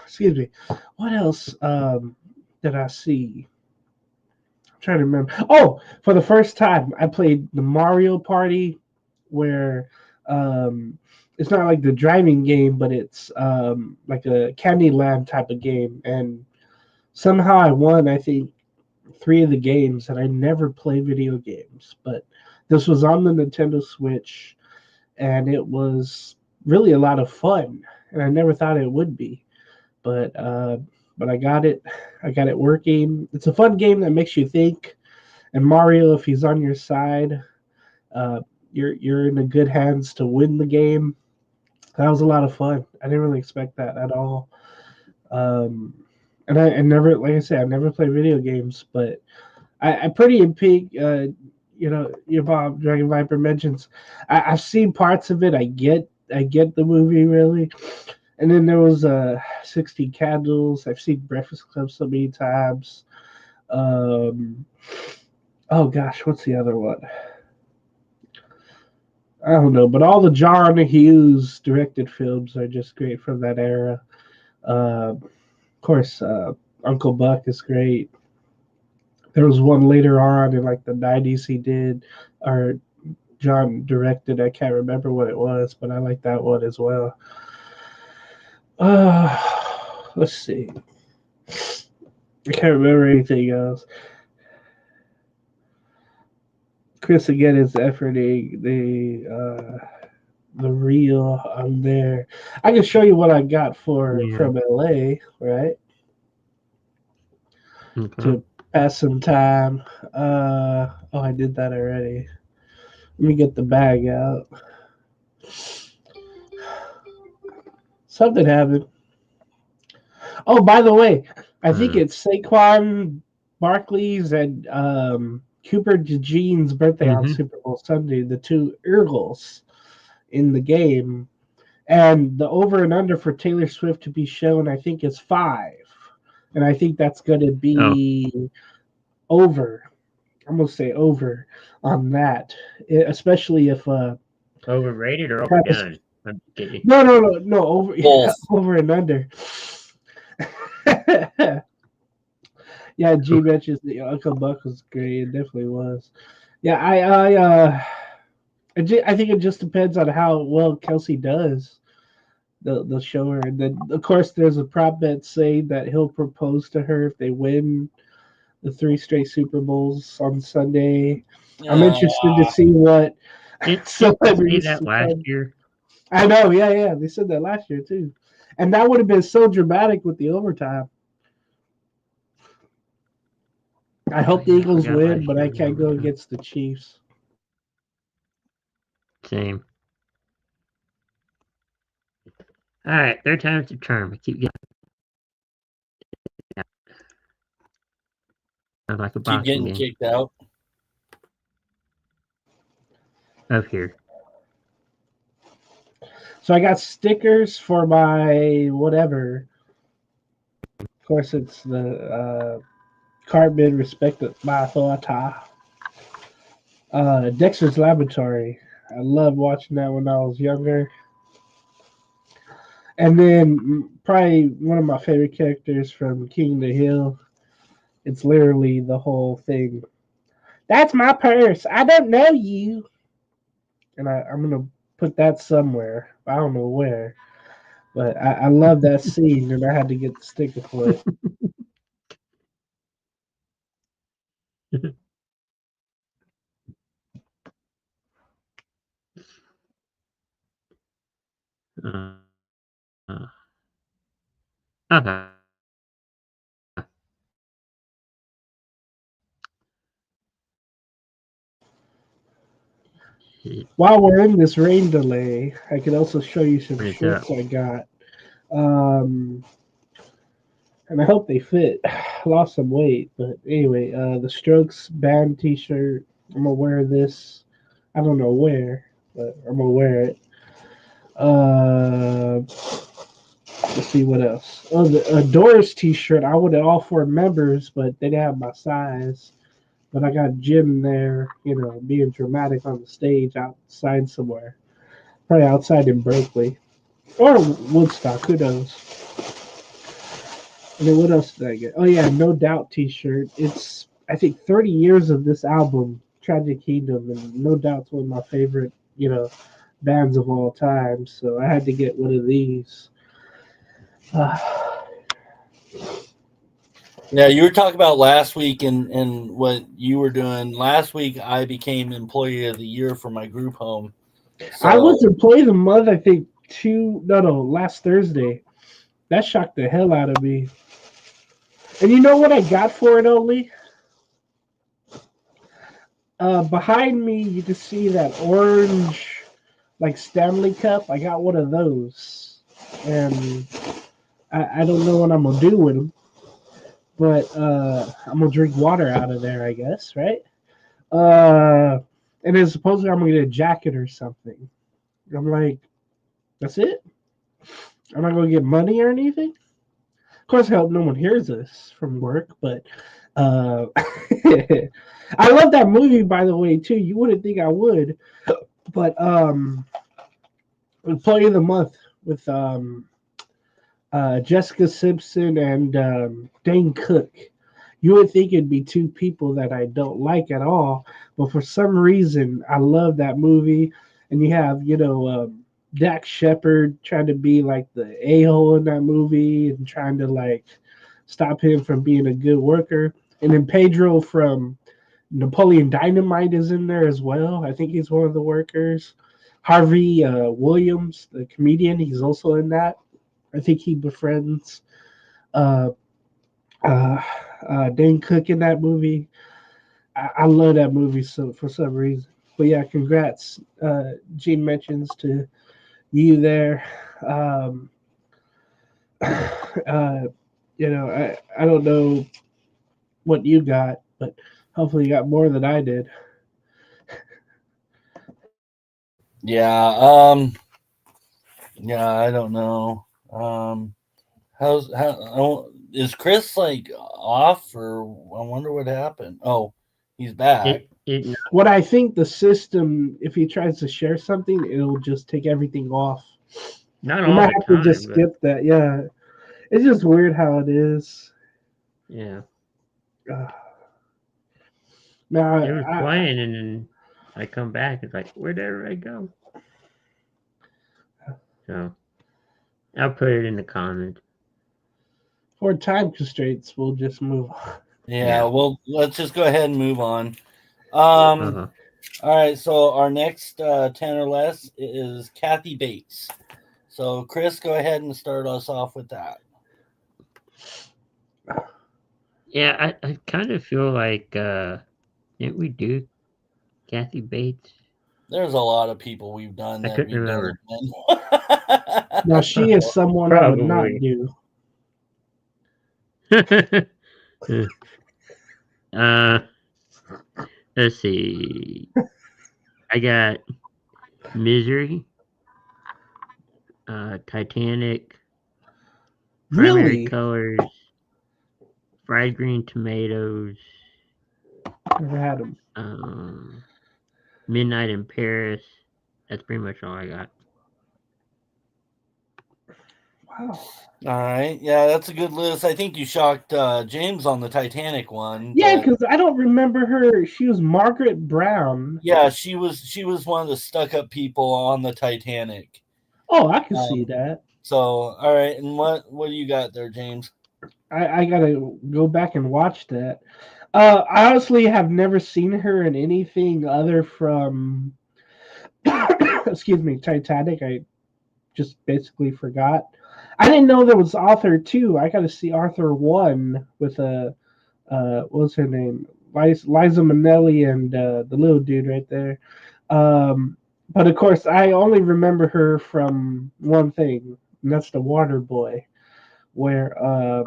Excuse me. What else did I see? I'm trying to remember. Oh, for the first time, I played the Mario Party, where it's not like the driving game, but it's like a Candyland type of game. And somehow I won, I think, 3 of the games, and I never play video games. But this was on the Nintendo Switch, and it was really a lot of fun. And I never thought it would be. But I got it. I got it working. It's a fun game that makes you think. And Mario, if he's on your side, you're in the good hands to win the game. That was a lot of fun. I didn't really expect that at all. And I never, like I said, I never play video games, but I'm pretty in Pink. Your Bob Dragon Viper mentions. I've seen parts of it. I get the movie really. And then there was 60 Candles. I've seen Breakfast Club so many times. Oh gosh, what's the other one? I don't know, but all the John Hughes directed films are just great from that era. Of course, Uncle Buck is great. There was one later on in like the 90s he did, or John directed. I can't remember what it was, but I like that one as well. Let's see. I can't remember anything else. Chris again is efforting the reel on there. I can show you what I got from LA, right? Okay. To pass some time. I did that already. Let me get the bag out. Something happened. Oh, by the way, I think it's Saquon Barkley's and Cooper DeJean's birthday on Super Bowl Sunday, the two Eagles in the game. And the over and under for Taylor Swift to be shown, I think, is 5. And I think that's going to be over. I'm going to say over on that, especially if overrated or overdone. No, over and under. Yeah, G mentions the Uncle Buck was great. It definitely was. Yeah, I think it just depends on how well Kelsey does. They'll show her, and then of course there's a prop bet saying that he'll propose to her if they win the 3 straight Super Bowls on Sunday. I'm interested to see what. Did they that last year? I know, yeah. They said that last year too, and that would have been so dramatic with the overtime. I hope the Eagles win, but I can't go against the Chiefs. Same. All right, third time's the charm. I keep getting out. Sounds like a Keep boxing getting game. kicked out. Up here. So I got stickers for my whatever. Of course, it's the Cartman Respected by Authority. Dexter's Laboratory. I loved watching that when I was younger. And then probably one of my favorite characters from King of the Hill. It's literally the whole thing. That's my purse. I don't know you. And I'm going to put that somewhere. I don't know where. But I love that scene, and I had to get the sticker for it. Okay. While we're in this rain delay, I can also show you some What is shorts that? I got. And I hope they fit. I lost some weight, but anyway, the Strokes band T-shirt. I'm gonna wear this. I don't know where, but I'm gonna wear it. Let's see what else. Oh, the Doors T-shirt. I would have all for members, but they didn't have my size. But I got Jim there, being dramatic on the stage outside somewhere, probably outside in Berkeley or Woodstock. Who knows? And then what else did I get? Oh yeah, No Doubt T-shirt. It's I think 30 years of this album, Tragic Kingdom, and No Doubt's one of my favorite, bands of all time. So I had to get one of these. Yeah, you were talking about last week and what you were doing. Last week, I became Employee of the Year for my group home. So, I was Employee of the Month, I think, last Thursday. That shocked the hell out of me. And you know what I got for it, only? Behind me, you can see that orange, like Stanley Cup. I got one of those, and I don't know what I'm gonna do with them, but I'm gonna drink water out of there, I guess, right? And then supposedly I'm gonna get a jacket or something. I'm like, that's it? I'm not gonna get money or anything. Of course, I hope no one hears this from work, but I love that movie, by the way, too. You wouldn't think I would, but Employee of the Month with Jessica Simpson and Dane Cook. You would think it'd be two people that I don't like at all, but for some reason, I love that movie. And you have, Dax Shepard trying to be like the a-hole in that movie and trying to like stop him from being a good worker. And then Pedro from Napoleon Dynamite is in there as well. I think he's one of the workers. Harvey Williams, the comedian, he's also in that. I think he befriends Dane Cook in that movie. I love that movie so for some reason. But yeah, congrats, Gene mentions to you there. I don't know what you got, but hopefully you got more than I did. yeah, I don't know. Is Chris like off, or I wonder what happened? Oh, he's back. What I think the system, if he tries to share something, it'll just take everything off. Not You all might the have time, to just but skip that. Yeah, it's just weird how it is. yeah. Now, It was playing, and then I come back. It's like, where did I go? So I'll put it in the comments. for time constraints, we'll just move on. Yeah, well, let's just go ahead and move on. Uh-huh. All right, so our next 10 or less is Kathy Bates. So, Chris, go ahead and start us off with that. Yeah, I kind of feel like didn't we do Kathy Bates? There's a lot of people we've done I that couldn't we've remember. done. Now she is someone I would not Probably. do. Let's see. I got Misery, Titanic, Primary Really? Colors, Fried Green Tomatoes, Never had them. Midnight in Paris. That's pretty much all I got. Wow. All right, yeah, that's a good list. I think you shocked James on the Titanic one. Yeah, but- because I don't remember her. She was Margaret Brown. yeah, she was one of the stuck-up people on the Titanic. Oh, I can see that. So, all right, and what do you got there, James? I gotta go back and watch that. I honestly have never seen her in anything other from, excuse me, Titanic. I just basically forgot. I didn't know there was Arthur 2. I got to see Arthur 1 with what was her name? Liza Minnelli and the little dude right there. But of course, I only remember her from one thing, and that's The Water Boy, where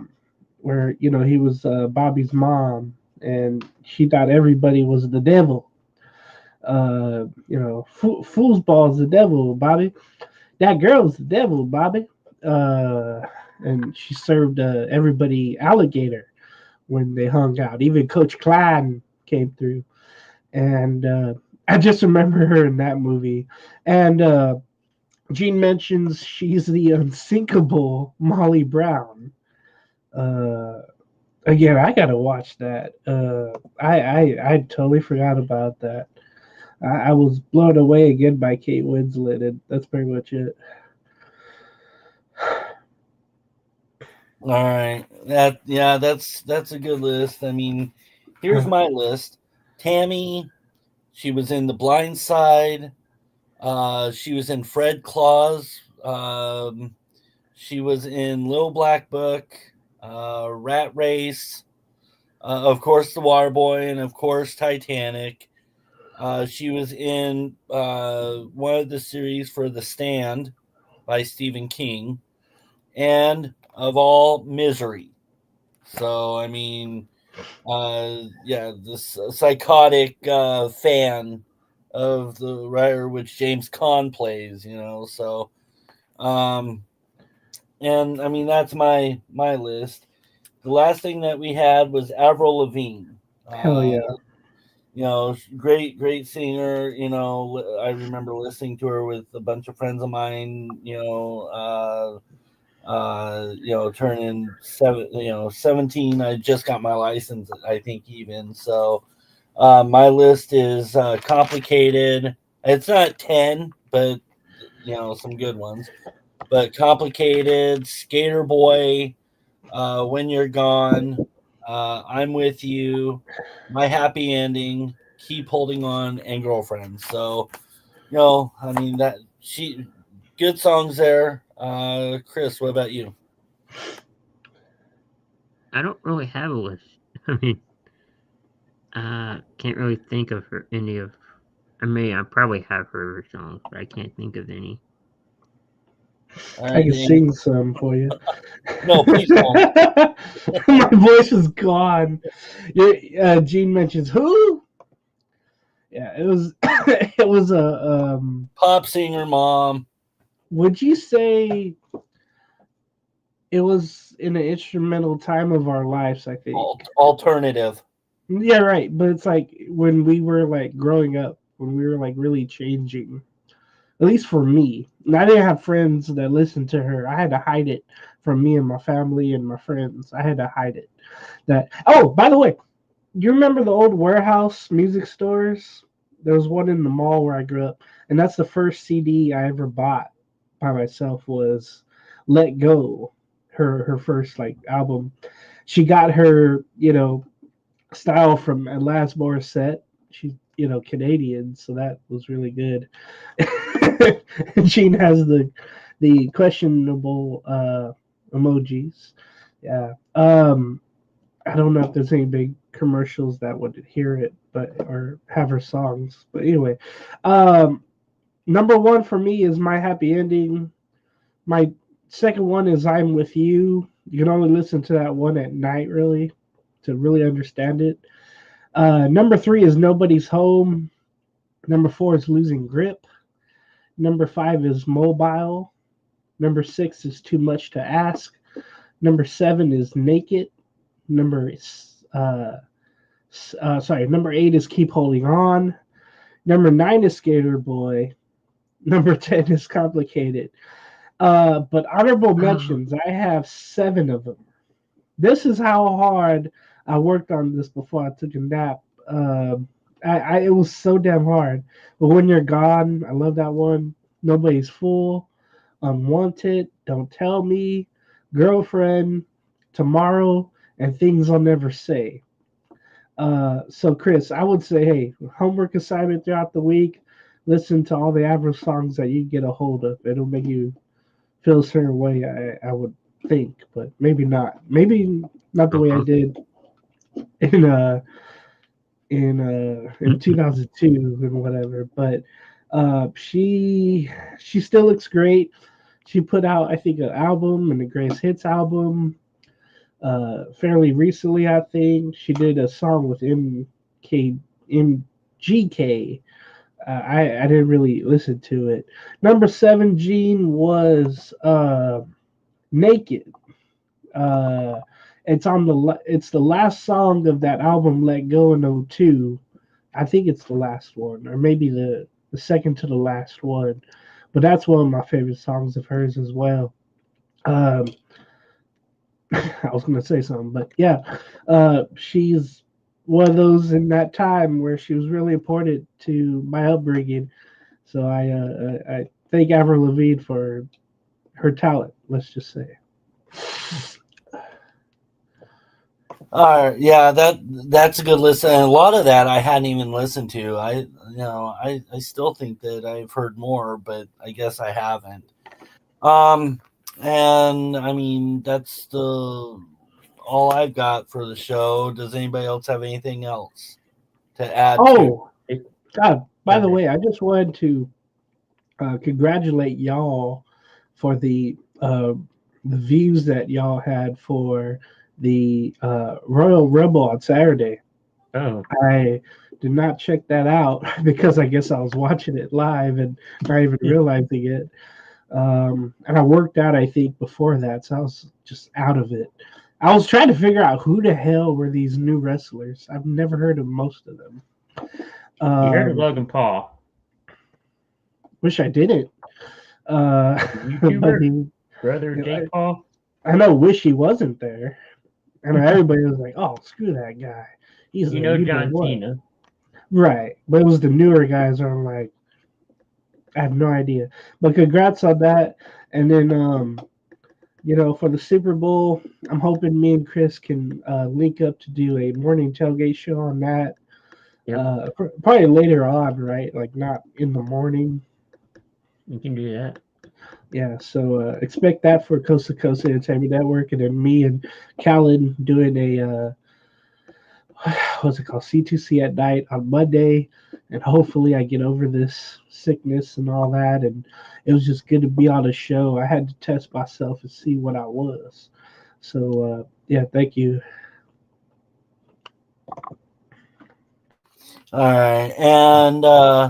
he was Bobby's mom, and she thought everybody was the devil. Fool's ball's the devil, Bobby. That girl's the devil, Bobby. And she served everybody alligator when they hung out. Even Coach Klein came through. And I just remember her in that movie. And Gene mentions she's the unsinkable Molly Brown. Again, I gotta watch that. I totally forgot about that. I was blown away again by Kate Winslet, and that's pretty much it. All right, that's a good list. I mean, here's my list: Tammy, she was in The Blind Side. She was in Fred Claus. She was in Little Black Book, Rat Race, of course, The Water Boy, and of course, Titanic. She was in one of the series for The Stand by Stephen King, and of all, Misery. So, I mean, this psychotic fan of the writer which James Caan plays, so and I mean that's my list. The last thing that we had was Avril Lavigne. Hell yeah. Great singer. I remember listening to her with a bunch of friends of mine. Turning 17. I just got my license, I think, even. So my list is complicated. It's not 10, but some good ones. But Complicated, Skater Boy, When You're Gone, I'm With You, My Happy Ending, Keep Holding On, and Girlfriend. So, I mean good songs there. Chris, what about you? I don't really have a list. I mean, can't really think of any of. I mean, I probably have her songs, but I can't think of any. I can sing some for you. No, please don't. My voice is gone. Gene mentions who? Yeah, it was it was a pop singer mom. Would you say it was in an instrumental time of our lives? I think alternative. Yeah, right. But it's like when we were like growing up, when we were like really changing. At least for me. And I didn't have friends that listened to her. I had to hide it from me and my family and my friends. I had to hide it. By the way, you remember the old warehouse music stores? There was one in the mall where I grew up, and that's the first CD I ever bought by myself was Let Go, her first like album. She got her, style from Alanis Morissette. She's Canadian, so that was really good. Gene has the questionable emojis. Yeah. I don't know if there's any big commercials that would hear it, or have her songs. But anyway, number one for me is My Happy Ending. My second one is I'm With You. You can only listen to that one at night, really, to really understand it. Number 3 is Nobody's Home. Number 4 is Losing Grip. Number 5 is Mobile. Number 6 is Too Much to Ask. Number 7 is Naked. Number 8 is Keep Holding On. Number 9 is Skater Boy. Number 10 is Complicated. But honorable mentions, I have 7 of them. This is how hard I worked on this before I took a nap. It was so damn hard. But When You're Gone, I love that one. Nobody's Fool, Unwanted, Don't Tell Me, Girlfriend, Tomorrow, and Things I'll Never Say. So Chris, I would say, hey, homework assignment throughout the week. Listen to all the average songs that you get a hold of. It'll make you feel a certain way, I would think, but maybe not. Maybe not the way I did in 2002 and whatever. But she still looks great. She put out, I think, an album and a greatest hits album fairly recently. I think she did a song with MGK. I didn't really listen to it. Number 7, Gene, was Naked. It's the last song of that album, Let Go, in 02. I think it's the last one, or maybe the second to the last one. But that's one of my favorite songs of hers as well. I was going to say something, but yeah, she's one of those in that time where she was really important to my upbringing. So I thank Avril Lavigne for her talent. Let's just say. Yeah, that's a good listen. And a lot of that I hadn't even listened to. I still think that I've heard more, but I guess I haven't. And I mean, that's all I've got for the show. Does anybody else have anything else to add? Oh, God! By the way, I just wanted to congratulate y'all for the views that y'all had for the Royal Rumble on Saturday. Oh, I did not check that out because I guess I was watching it live and not even realizing it. And I worked out, I think, before that, so I was just out of it. I was trying to figure out who the hell were these new wrestlers. I've never heard of most of them. You heard of Logan Paul? Wish I didn't. YouTuber, brother Jake Paul. I know. Wish he wasn't there. And everybody was like, "Oh, screw that guy." He's John Cena, right? But it was the newer guys. I'm like, I have no idea. But congrats on that. And then, for the Super Bowl, I'm hoping me and Chris can link up to do a morning tailgate show on that. Yep. Probably later on, right? Like not in the morning. You can do that. Yeah, so expect that for Coast to Coast Entertainment Network, and then me and Callan doing a what's it called, C2C at night on Monday, and hopefully I get over this sickness and all that. And it was just good to be on a show. I had to test myself and see what I was. So yeah, thank you. All right, and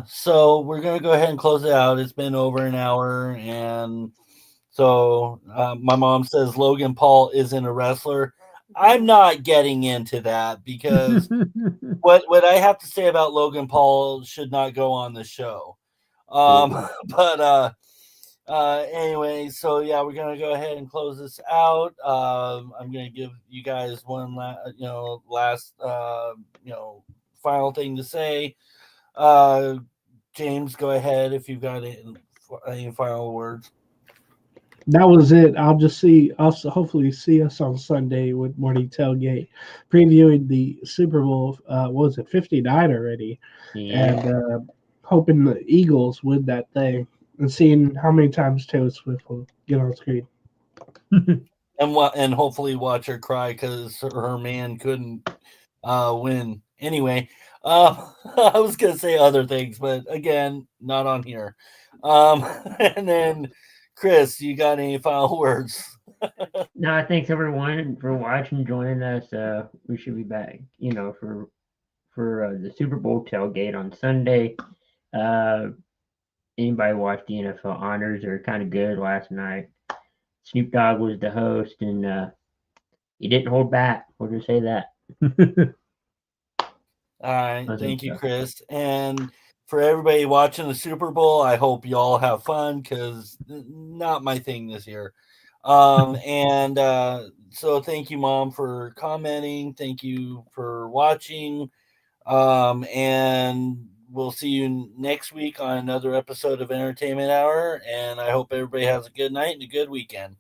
so we're gonna go ahead and close it out. It's been over an hour, and so my mom says Logan Paul isn't a wrestler. I'm not getting into that because what I have to say about Logan Paul should not go on the show. But anyway, so yeah, we're gonna go ahead and close this out. I'm gonna give you guys one last final thing to say. James, go ahead if you've got any final words. That was it. I'll hopefully see us on Sunday with Morning Tailgate, previewing the Super Bowl. What was it, 59 already? Yeah. And hoping the Eagles win that thing, and seeing how many times Taylor Swift will get on screen. And hopefully watch her cry because her man couldn't win. Anyway, I was gonna say other things, but again, not on here. And then Chris, you got any final words? No, thanks everyone for watching, joining us. We should be back, for the Super Bowl tailgate on Sunday. Anybody watch the NFL Honors? They're kind of good last night. Snoop Dogg was the host, and he didn't hold back. We'll just say that. All right. Thank you, Chris. And for everybody watching the Super Bowl, I hope you all have fun because not my thing this year. And so thank you, Mom, for commenting. Thank you for watching. And we'll see you next week on another episode of Entertainment Hour. And I hope everybody has a good night and a good weekend.